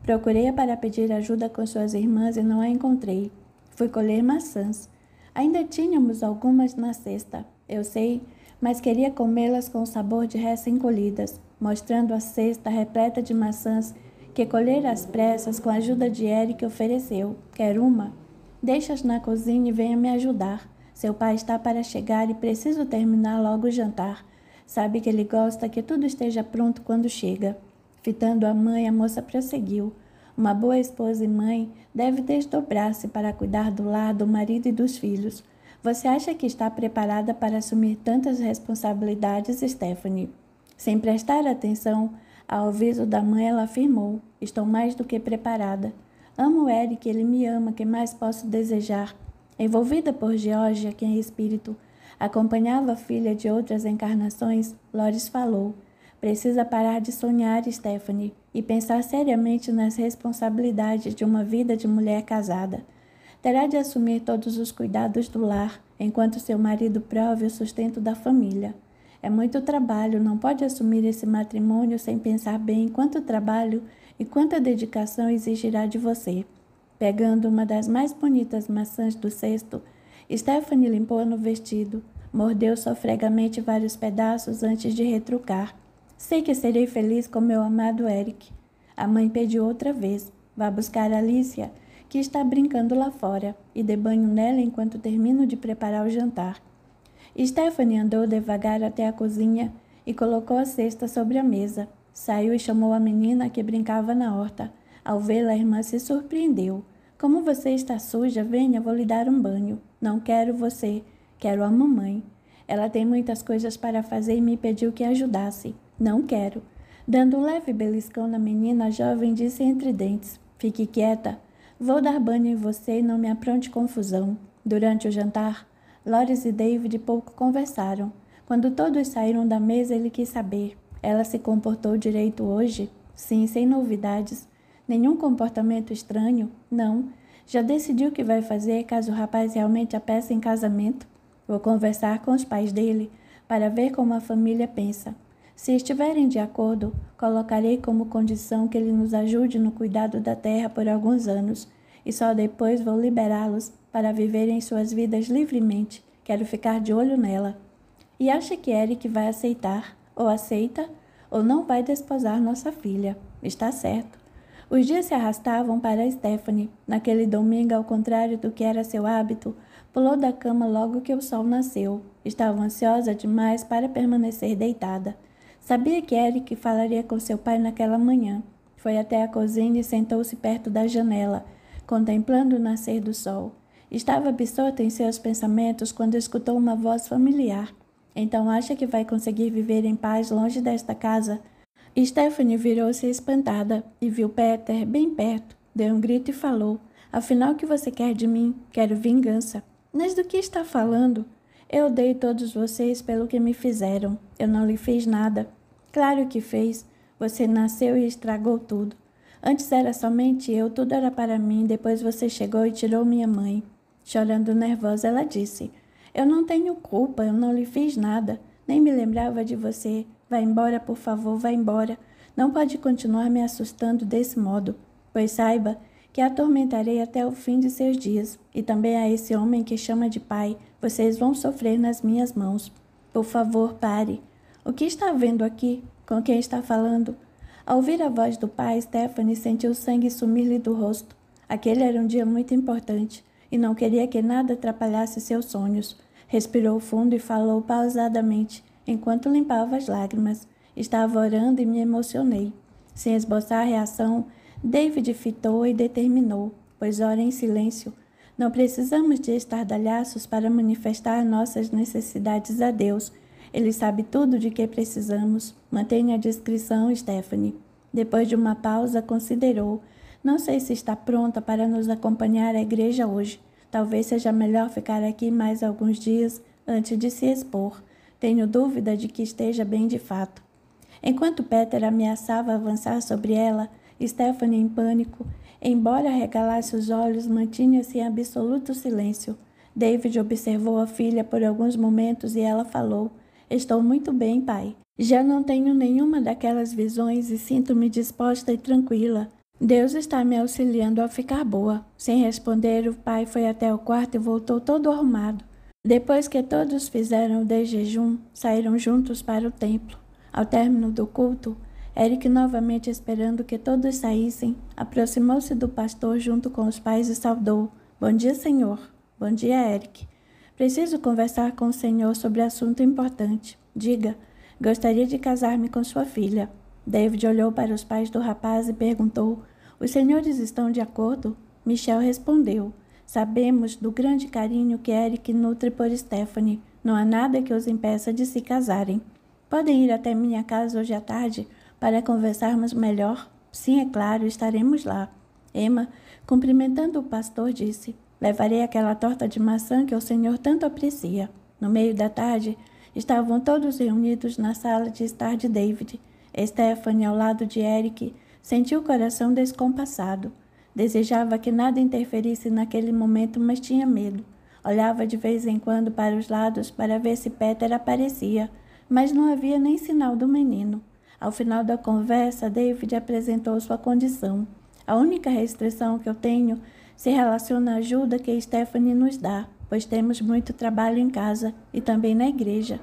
Procurei-a para pedir ajuda com suas irmãs e não a encontrei. Fui colher maçãs. Ainda tínhamos algumas na cesta, eu sei, mas queria comê-las com o sabor de recém-colhidas, mostrando a cesta repleta de maçãs que colhera às pressas com a ajuda de Eric ofereceu. Quer uma? Deixa-as na cozinha e venha me ajudar. Seu pai está para chegar e preciso terminar logo o jantar. Sabe que ele gosta que tudo esteja pronto quando chega. Fitando a mãe, a moça prosseguiu. Uma boa esposa e mãe deve desdobrar-se para cuidar do lar, do marido e dos filhos. Você acha que está preparada para assumir tantas responsabilidades, Stephanie? Sem prestar atenção ao aviso da mãe, ela afirmou: estou mais do que preparada. Amo Eric, ele me ama, que mais posso desejar? Envolvida por Georgia, que em espírito acompanhava a filha de outras encarnações, Loris falou: precisa parar de sonhar, Stephanie, e pensar seriamente nas responsabilidades de uma vida de mulher casada. Terá de assumir todos os cuidados do lar, enquanto seu marido prove o sustento da família. É muito trabalho, não pode assumir esse matrimônio sem pensar bem quanto trabalho e quanta dedicação exigirá de você. Pegando uma das mais bonitas maçãs do cesto, Stephanie limpou no vestido, mordeu sofregamente vários pedaços antes de retrucar. Sei que serei feliz com meu amado Eric. A mãe pediu outra vez: vá buscar Alicia, que está brincando lá fora, e dê banho nela enquanto termino de preparar o jantar. Stephanie andou devagar até a cozinha e colocou a cesta sobre a mesa. Saiu e chamou a menina que brincava na horta. Ao vê-la, a irmã se surpreendeu. Como você está suja, venha, vou lhe dar um banho. Não quero você, quero a mamãe. Ela tem muitas coisas para fazer e me pediu que ajudasse. Não quero. Dando um leve beliscão na menina, a jovem disse entre dentes: fique quieta. Vou dar banho em você e não me apronte confusão. Durante o jantar, Loris e David pouco conversaram. Quando todos saíram da mesa, ele quis saber: ela se comportou direito hoje? Sim, sem novidades. Nenhum comportamento estranho? Não. Já decidiu o que vai fazer caso o rapaz realmente a peça em casamento? Vou conversar com os pais dele para ver como a família pensa. Se estiverem de acordo, colocarei como condição que ele nos ajude no cuidado da terra por alguns anos, e só depois vou liberá-los para viverem suas vidas livremente. Quero ficar de olho nela. E acha que Eric vai aceitar? Ou aceita, ou não vai desposar nossa filha. Está certo. Os dias se arrastavam para Stephanie. Naquele domingo, ao contrário do que era seu hábito, pulou da cama logo que o sol nasceu. Estava ansiosa demais para permanecer deitada. Sabia que Eric falaria com seu pai naquela manhã. Foi até a cozinha e sentou-se perto da janela, contemplando o nascer do sol. Estava absorta em seus pensamentos quando escutou uma voz familiar. Então acha que vai conseguir viver em paz longe desta casa? Stephanie virou-se espantada e viu Peter bem perto. Deu um grito e falou: afinal, o que você quer de mim? Quero vingança. Mas do que está falando? Eu odeio todos vocês pelo que me fizeram. Eu não lhe fiz nada. Claro que fez. Você nasceu e estragou tudo. Antes era somente eu, tudo era para mim. Depois você chegou e tirou minha mãe. Chorando nervosa, ela disse: eu não tenho culpa, eu não lhe fiz nada. Nem me lembrava de você. Vá embora, por favor, vá embora. Não pode continuar me assustando desse modo, pois saiba que a atormentarei até o fim de seus dias, e também a esse homem que chama de pai. Vocês vão sofrer nas minhas mãos. Por favor, pare. O que está vendo aqui? Com quem está falando? Ao ouvir a voz do pai, Stephanie sentiu o sangue sumir-lhe do rosto. Aquele era um dia muito importante, e não queria que nada atrapalhasse seus sonhos. Respirou fundo e falou pausadamente, enquanto limpava as lágrimas. Estava orando e me emocionei. Sem esboçar reação, David fitou e determinou: pois ora em silêncio. Não precisamos de estardalhaços para manifestar nossas necessidades a Deus. Ele sabe tudo de que precisamos. Mantenha a discrição, Stephanie. Depois de uma pausa, considerou: não sei se está pronta para nos acompanhar à igreja hoje. Talvez seja melhor ficar aqui mais alguns dias antes de se expor. Tenho dúvida de que esteja bem de fato. Enquanto Peter ameaçava avançar sobre ela, Stephanie, em pânico, embora regalasse os olhos, mantinha-se em absoluto silêncio. David observou a filha por alguns momentos e ela falou: estou muito bem, pai. Já não tenho nenhuma daquelas visões e sinto-me disposta e tranquila. Deus está me auxiliando a ficar boa. Sem responder, o pai foi até o quarto e voltou todo arrumado. Depois que todos fizeram o desjejum, saíram juntos para o templo. Ao término do culto, Eric, novamente esperando que todos saíssem, aproximou-se do pastor junto com os pais e saudou: bom dia, senhor. Bom dia, Eric. Preciso conversar com o senhor sobre assunto importante. Diga. Gostaria de casar-me com sua filha. David olhou para os pais do rapaz e perguntou: os senhores estão de acordo? Michel respondeu: Sabemos do grande carinho que Eric nutre por Stephanie. Não há nada que os impeça de se casarem. Podem ir até minha casa hoje à tarde para conversarmos melhor? Sim, é claro, estaremos lá. Emma, cumprimentando o pastor, disse: levarei aquela torta de maçã que o senhor tanto aprecia. No meio da tarde, estavam todos reunidos na sala de estar de David. Stephanie, ao lado de Eric, sentiu o coração descompassado. Desejava que nada interferisse naquele momento, mas tinha medo. Olhava de vez em quando para os lados para ver se Peter aparecia, mas não havia nem sinal do menino. Ao final da conversa, David apresentou sua condição. A única restrição que eu tenho se relaciona à ajuda que Stephanie nos dá, pois temos muito trabalho em casa e também na igreja.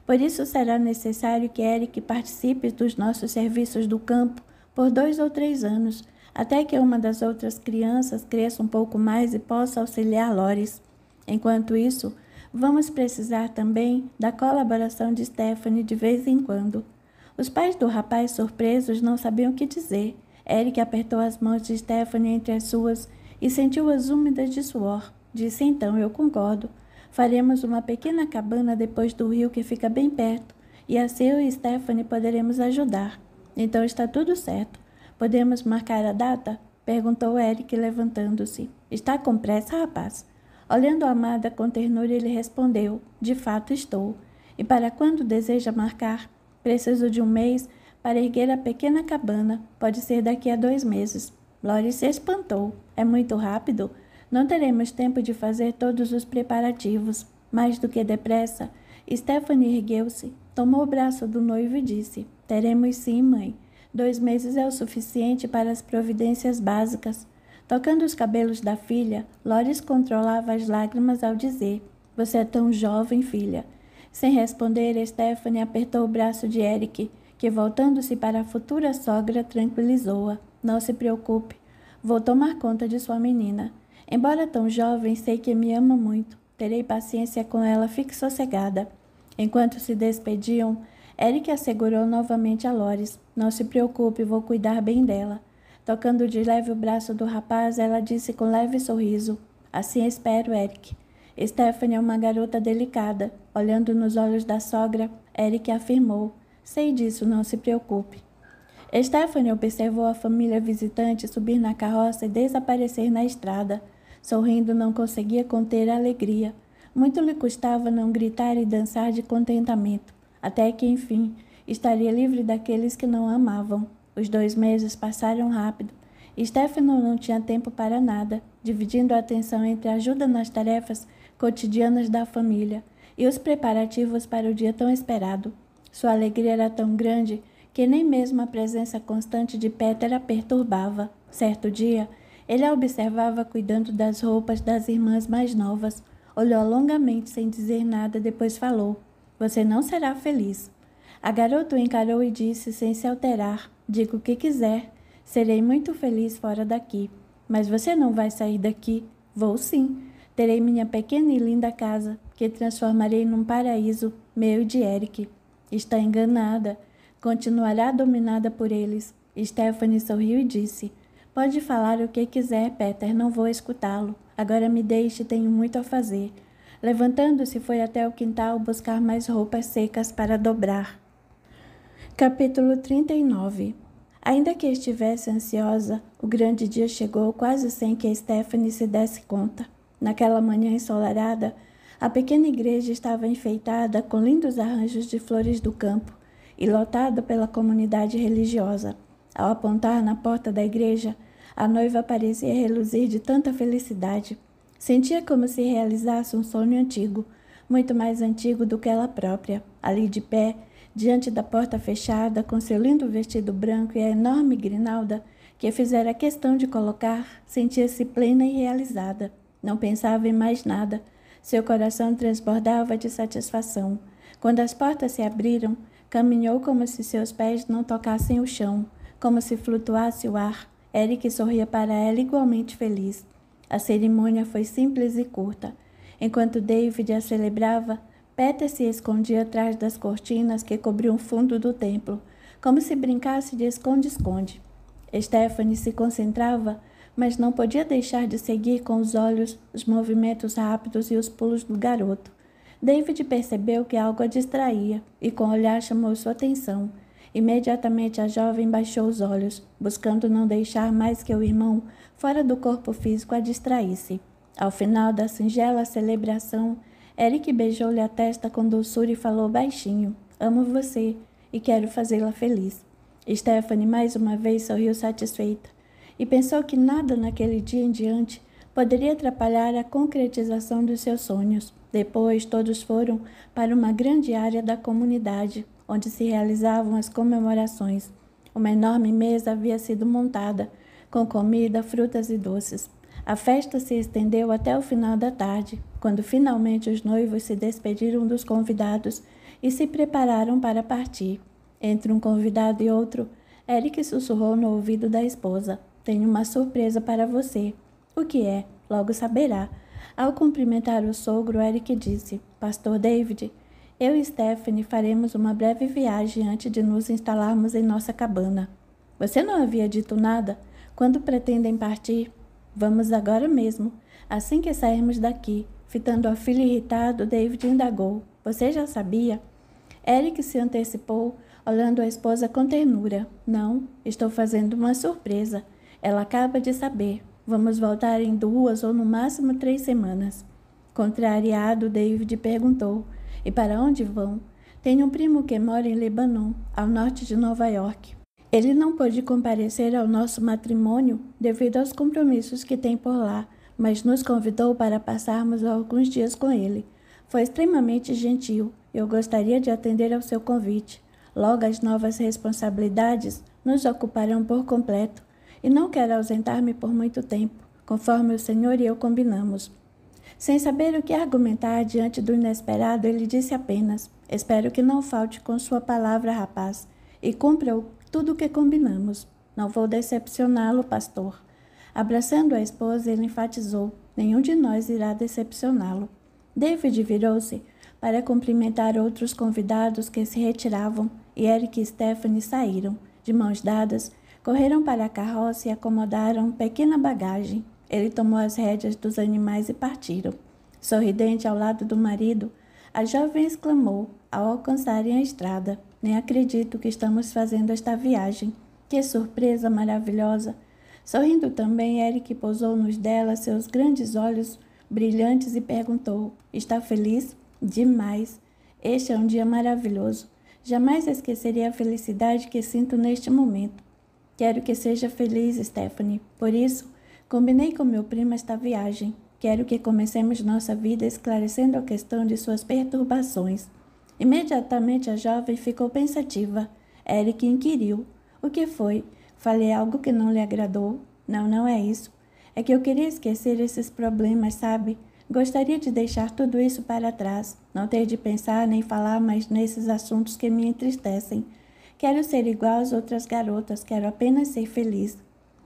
Por isso será necessário que Eric participe dos nossos serviços do campo por 2 ou 3 anos, até que uma das outras crianças cresça um pouco mais e possa auxiliar Loris. Enquanto isso, vamos precisar também da colaboração de Stephanie de vez em quando. Os pais do rapaz, surpresos, não sabiam o que dizer. Eric apertou as mãos de Stephanie entre as suas e sentiu-as úmidas de suor. Disse então: eu concordo. Faremos uma pequena cabana depois do rio que fica bem perto, e assim eu e Stephanie poderemos ajudar. Então está tudo certo. Podemos marcar a data? Perguntou Eric, levantando-se. Está com pressa, rapaz? Olhando a amada com ternura, ele respondeu: de fato estou. E para quando deseja marcar? Preciso de 1 mês para erguer a pequena cabana. Pode ser daqui a 2 meses. Loris se espantou. É muito rápido? Não teremos tempo de fazer todos os preparativos. Mais do que depressa, Stephanie ergueu-se, tomou o braço do noivo e disse: teremos sim, mãe. 2 meses é o suficiente para as providências básicas. Tocando os cabelos da filha, Loris controlava as lágrimas ao dizer: você é tão jovem, filha. Sem responder, Stephanie apertou o braço de Eric, que, voltando-se para a futura sogra, tranquilizou-a. Não se preocupe, vou tomar conta de sua menina. Embora tão jovem, sei que me ama muito. Terei paciência com ela, fique sossegada. Enquanto se despediam, Eric assegurou novamente a Loris: não se preocupe, vou cuidar bem dela. Tocando de leve o braço do rapaz, ela disse com leve sorriso: assim espero, Eric. Stephanie é uma garota delicada. Olhando nos olhos da sogra, Eric afirmou: sei disso, não se preocupe. Stephanie observou a família visitante subir na carroça e desaparecer na estrada. Sorrindo, não conseguia conter a alegria. Muito lhe custava não gritar e dançar de contentamento, até que, enfim, estaria livre daqueles que não a amavam. Os 2 meses passaram rápido. Stephanie não tinha tempo para nada, dividindo a atenção entre a ajuda nas tarefas cotidianas da família e os preparativos para o dia tão esperado. Sua alegria era tão grande que nem mesmo a presença constante de Peter a perturbava. Certo dia, ele a observava cuidando das roupas das irmãs mais novas. Olhou longamente sem dizer nada, depois falou: você não será feliz. A garota o encarou e disse sem se alterar: diga o que quiser, serei muito feliz fora daqui. Mas você não vai sair daqui? Vou sim. Terei minha pequena e linda casa, que transformarei num paraíso, meu e de Eric. Está enganada. Continuará dominada por eles. Stephanie sorriu e disse: pode falar o que quiser, Peter, não vou escutá-lo. Agora me deixe, tenho muito a fazer. Levantando-se, foi até o quintal buscar mais roupas secas para dobrar. Capítulo 39. Ainda que estivesse ansiosa, o grande dia chegou quase sem que Stephanie se desse conta. Naquela manhã ensolarada, a pequena igreja estava enfeitada com lindos arranjos de flores do campo e lotada pela comunidade religiosa. Ao apontar na porta da igreja, a noiva parecia reluzir de tanta felicidade. Sentia como se realizasse um sonho antigo, muito mais antigo do que ela própria. Ali de pé, diante da porta fechada, com seu lindo vestido branco e a enorme grinalda que fizera questão de colocar, sentia-se plena e realizada. Não pensava em mais nada. Seu coração transbordava de satisfação. Quando as portas se abriram, caminhou como se seus pés não tocassem o chão, como se flutuasse o ar. Eric sorria para ela igualmente feliz. A cerimônia foi simples e curta. Enquanto David a celebrava, Peter se escondia atrás das cortinas que cobriam o fundo do templo, como se brincasse de esconde-esconde. Stephanie se concentrava mas não podia deixar de seguir com os olhos os movimentos rápidos e os pulos do garoto. David percebeu que algo a distraía e com o olhar chamou sua atenção. Imediatamente a jovem baixou os olhos, buscando não deixar mais que o irmão, fora do corpo físico, a distraísse. Ao final da singela celebração, Eric beijou-lhe a testa com doçura e falou baixinho: "Amo você e quero fazê-la feliz." Stephanie mais uma vez sorriu satisfeita e pensou que nada naquele dia em diante poderia atrapalhar a concretização dos seus sonhos. Depois, todos foram para uma grande área da comunidade, onde se realizavam as comemorações. Uma enorme mesa havia sido montada, com comida, frutas e doces. A festa se estendeu até o final da tarde, quando finalmente os noivos se despediram dos convidados e se prepararam para partir. Entre um convidado e outro, Eric sussurrou no ouvido da esposa: "Tenho uma surpresa para você." "O que é?" "Logo saberá." Ao cumprimentar o sogro, Eric disse: "Pastor David, eu e Stephanie faremos uma breve viagem antes de nos instalarmos em nossa cabana." "Você não havia dito nada? Quando pretendem partir?" "Vamos agora mesmo, assim que sairmos daqui." Fitando a filha irritado, David indagou: "Você já sabia?" Eric se antecipou, olhando a esposa com ternura. "Não, estou fazendo uma surpresa. Ela acaba de saber. Vamos voltar em 2 ou no máximo 3 semanas." Contrariado, David perguntou: "E para onde vão?" "Tenho um primo que mora em Lebanon, ao norte de Nova York. Ele não pôde comparecer ao nosso matrimônio devido aos compromissos que tem por lá, mas nos convidou para passarmos alguns dias com ele. Foi extremamente gentil. Eu gostaria de atender ao seu convite. Logo, as novas responsabilidades nos ocuparão por completo e não quero ausentar-me por muito tempo, conforme o senhor e eu combinamos." Sem saber o que argumentar diante do inesperado, ele disse apenas: "Espero que não falte com sua palavra, rapaz, e cumpra tudo o que combinamos." "Não vou decepcioná-lo, pastor." Abraçando a esposa, ele enfatizou: "Nenhum de nós irá decepcioná-lo." David virou-se para cumprimentar outros convidados que se retiravam, e Eric e Stephanie saíram. De mãos dadas, correram para a carroça e acomodaram pequena bagagem. Ele tomou as rédeas dos animais e partiram. Sorridente ao lado do marido, a jovem exclamou ao alcançarem a estrada: "Nem acredito que estamos fazendo esta viagem. Que surpresa maravilhosa!" Sorrindo também, Eric pousou nos dela seus grandes olhos brilhantes e perguntou: "Está feliz?" "Demais. Este é um dia maravilhoso. Jamais esquecerei a felicidade que sinto neste momento." "Quero que seja feliz, Stephanie. Por isso, combinei com meu primo esta viagem. Quero que comecemos nossa vida esclarecendo a questão de suas perturbações." Imediatamente a jovem ficou pensativa. Eric inquiriu: "O que foi? Falei algo que não lhe agradou?" "Não, não é isso. É que eu queria esquecer esses problemas, sabe? Gostaria de deixar tudo isso para trás, não ter de pensar nem falar mais nesses assuntos que me entristecem. Quero ser igual às outras garotas, quero apenas ser feliz."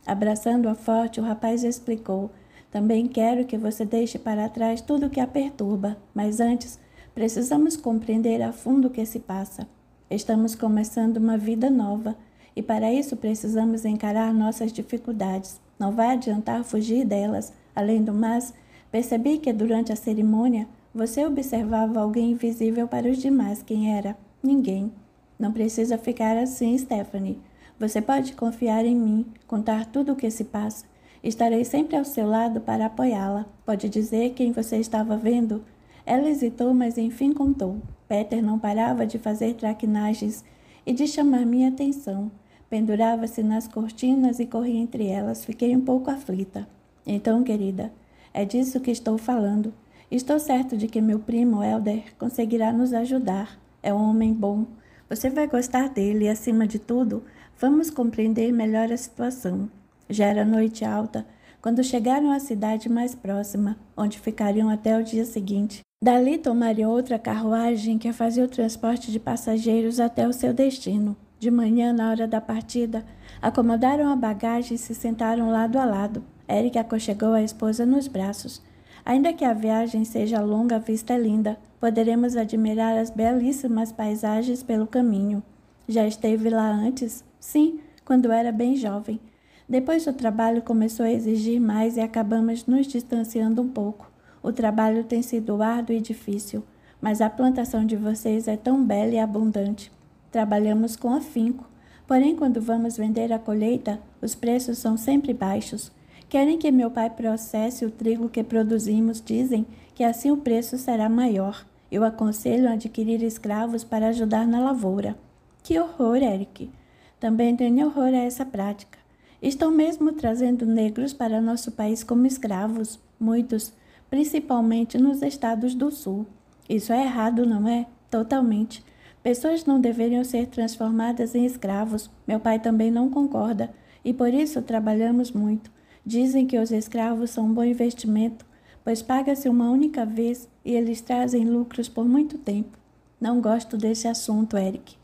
Abraçando-a forte, o rapaz explicou: "Também quero que você deixe para trás tudo o que a perturba, mas antes precisamos compreender a fundo o que se passa. Estamos começando uma vida nova e para isso precisamos encarar nossas dificuldades. Não vai adiantar fugir delas. Além do mais, percebi que durante a cerimônia você observava alguém invisível para os demais. Quem era? Ninguém." "Não precisa ficar assim, Stephanie. Você pode confiar em mim, contar tudo o que se passa. Estarei sempre ao seu lado para apoiá-la. Pode dizer quem você estava vendo?" Ela hesitou, mas enfim contou. "Peter não parava de fazer traquinagens e de chamar minha atenção. Pendurava-se nas cortinas e corria entre elas. Fiquei um pouco aflita." "Então, querida, é disso que estou falando. Estou certo de que meu primo Elder conseguirá nos ajudar. É um homem bom. Você vai gostar dele e, acima de tudo, vamos compreender melhor a situação." Já era noite alta quando chegaram à cidade mais próxima, onde ficariam até o dia seguinte. Dali tomariam outra carruagem que fazia o transporte de passageiros até o seu destino. De manhã, na hora da partida, acomodaram a bagagem e se sentaram lado a lado. Eric aconchegou a esposa nos braços. "Ainda que a viagem seja longa, a vista é linda. Poderemos admirar as belíssimas paisagens pelo caminho." "Já esteve lá antes?" "Sim, quando era bem jovem. Depois o trabalho começou a exigir mais e acabamos nos distanciando um pouco. O trabalho tem sido árduo e difícil, mas a plantação de vocês é tão bela e abundante. Trabalhamos com afinco, porém quando vamos vender a colheita, os preços são sempre baixos. Querem que meu pai processe o trigo que produzimos, dizem que assim o preço será maior. Eu aconselho a adquirir escravos para ajudar na lavoura. Que horror, Eric! Também tenho horror a essa prática. Estão mesmo trazendo negros para nosso país como escravos, muitos, principalmente nos estados do sul. Isso é errado, não é? Totalmente. Pessoas não deveriam ser transformadas em escravos. Meu pai também não concorda, e por isso trabalhamos muito. Dizem que os escravos são um bom investimento, pois paga-se uma única vez e eles trazem lucros por muito tempo. Não gosto desse assunto, Eric.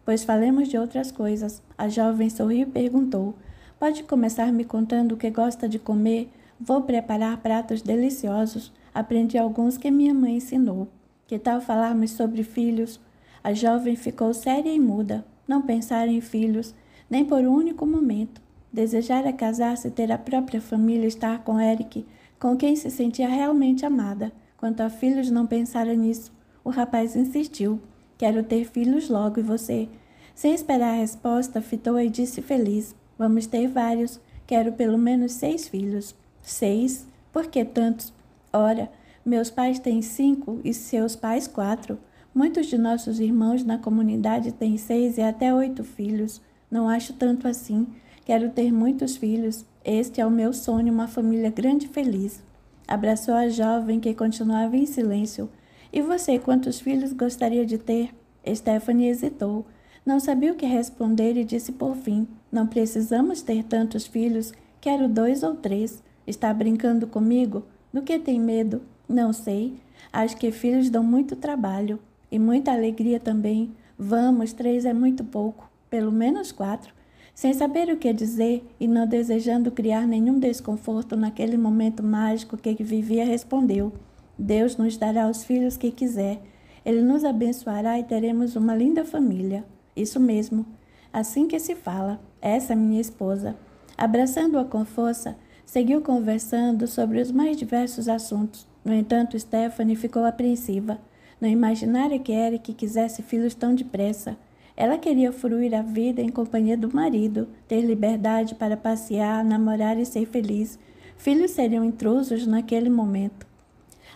Pois falemos de outras coisas. A jovem sorriu e perguntou: pode começar me contando o que gosta de comer? Vou preparar pratos deliciosos. Aprendi alguns que minha mãe ensinou. Que tal falarmos sobre filhos? A jovem ficou séria e muda. Não pensara em filhos, nem por um único momento. Desejara casar-se, ter a própria família, estar com Eric, com quem se sentia realmente amada. Quanto a filhos, não pensara nisso. O rapaz insistiu. Quero ter filhos logo, e você? Sem esperar a resposta, fitou-a e disse feliz. Vamos ter vários. Quero pelo menos 6 filhos. 6? Por que tantos? Ora, meus pais têm 5 e seus pais 4. Muitos de nossos irmãos na comunidade têm 6 e até 8 filhos. Não acho tanto assim. Quero ter muitos filhos. Este é o meu sonho, uma família grande e feliz. Abraçou a jovem, que continuava em silêncio. E você, quantos filhos gostaria de ter? Stephanie hesitou. Não sabia o que responder e disse por fim: não precisamos ter tantos filhos. Quero 2 ou 3. Está brincando comigo? Do que tem medo? Não sei. Acho que filhos dão muito trabalho. E muita alegria também. Vamos, 3 é muito pouco. Pelo menos 4. Sem saber o que dizer e não desejando criar nenhum desconforto naquele momento mágico que vivia, respondeu: Deus nos dará os filhos que quiser. Ele nos abençoará e teremos uma linda família. Isso mesmo. Assim que se fala. Essa é minha esposa. Abraçando-a com força, seguiu conversando sobre os mais diversos assuntos. No entanto, Stephanie ficou apreensiva. Não imaginara que Eric quisesse filhos tão depressa. Ela queria fruir a vida em companhia do marido, ter liberdade para passear, namorar e ser feliz. Filhos seriam intrusos naquele momento.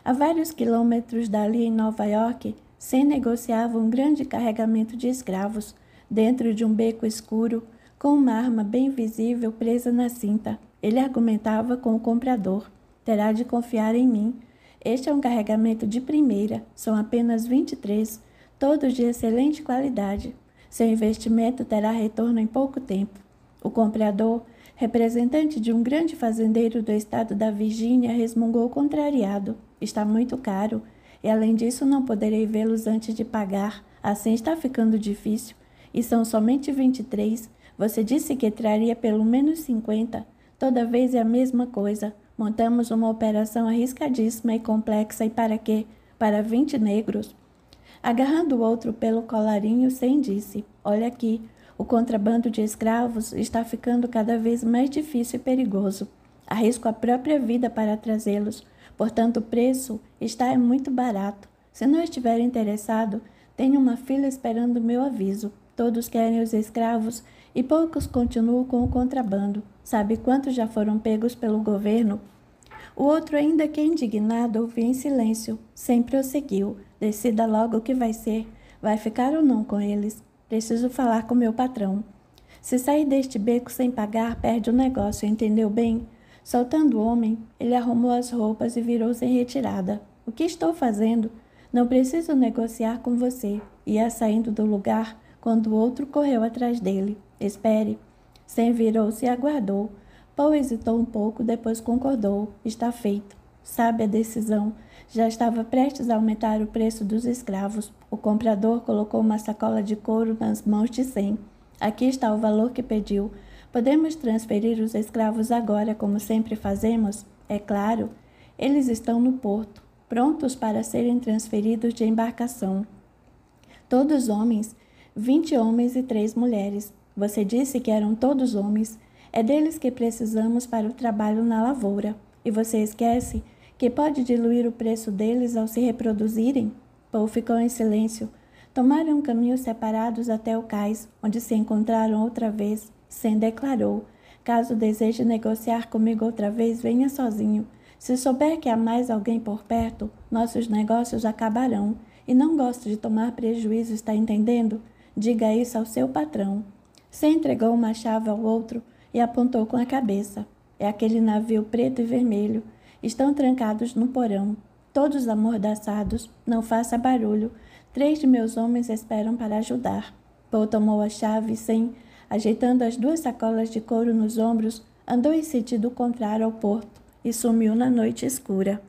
A vários quilômetros dali, em Nova York, Sam negociava um grande carregamento de escravos, dentro de um beco escuro, com uma arma bem visível presa na cinta. Ele argumentava com o comprador: terá de confiar em mim. Este é um carregamento de primeira, são apenas 23, todos de excelente qualidade. Seu investimento terá retorno em pouco tempo. O comprador, representante de um grande fazendeiro do estado da Virgínia, resmungou contrariado. Está muito caro, e além disso não poderei vê-los antes de pagar. Assim está ficando difícil. E são somente 23. Você disse que traria pelo menos 50. Toda vez é a mesma coisa. Montamos uma operação arriscadíssima e complexa, e para quê? Para 20 negros. Agarrando o outro pelo colarinho, Sam disse: olha aqui, o contrabando de escravos está ficando cada vez mais difícil e perigoso. Arrisco a própria vida para trazê-los, portanto o preço está muito barato. Se não estiver interessado, tenho uma fila esperando o meu aviso. Todos querem os escravos e poucos continuam com o contrabando. Sabe quantos já foram pegos pelo governo? O outro, ainda que indignado, ouvia em silêncio. Sam prosseguiu: decida logo o que vai ser. Vai ficar ou não com eles? Preciso falar com meu patrão. Se sair deste beco sem pagar, perde o negócio, entendeu bem? Soltando o homem, ele arrumou as roupas e virou-se em retirada. O que estou fazendo? Não preciso negociar com você. Ia saindo do lugar quando o outro correu atrás dele. Espere. Sam virou-se e aguardou. Paul hesitou um pouco, depois concordou. Está feito. Sabe a decisão. Já estava prestes a aumentar o preço dos escravos. O comprador colocou uma sacola de couro nas mãos de Sam. Aqui está o valor que pediu. Podemos transferir os escravos agora, como sempre fazemos? É claro. Eles estão no porto, prontos para serem transferidos de embarcação. Todos homens, 20 homens e 3 mulheres. Você disse que eram todos homens. É deles que precisamos para o trabalho na lavoura. E você esquece que pode diluir o preço deles ao se reproduzirem? Paul ficou em silêncio. Tomaram caminhos separados até o cais, onde se encontraram outra vez. Sam declarou: caso deseje negociar comigo outra vez, venha sozinho. Se souber que há mais alguém por perto, nossos negócios acabarão. E não gosto de tomar prejuízo, está entendendo? Diga isso ao seu patrão. Sam entregou uma chave ao outro e apontou com a cabeça. É aquele navio preto e vermelho. Estão trancados no porão. Todos amordaçados. Não faça barulho. 3 de meus homens esperam para ajudar. Paul tomou a chave e Sam, ajeitando as 2 sacolas de couro nos ombros, andou em sentido contrário ao porto e sumiu na noite escura.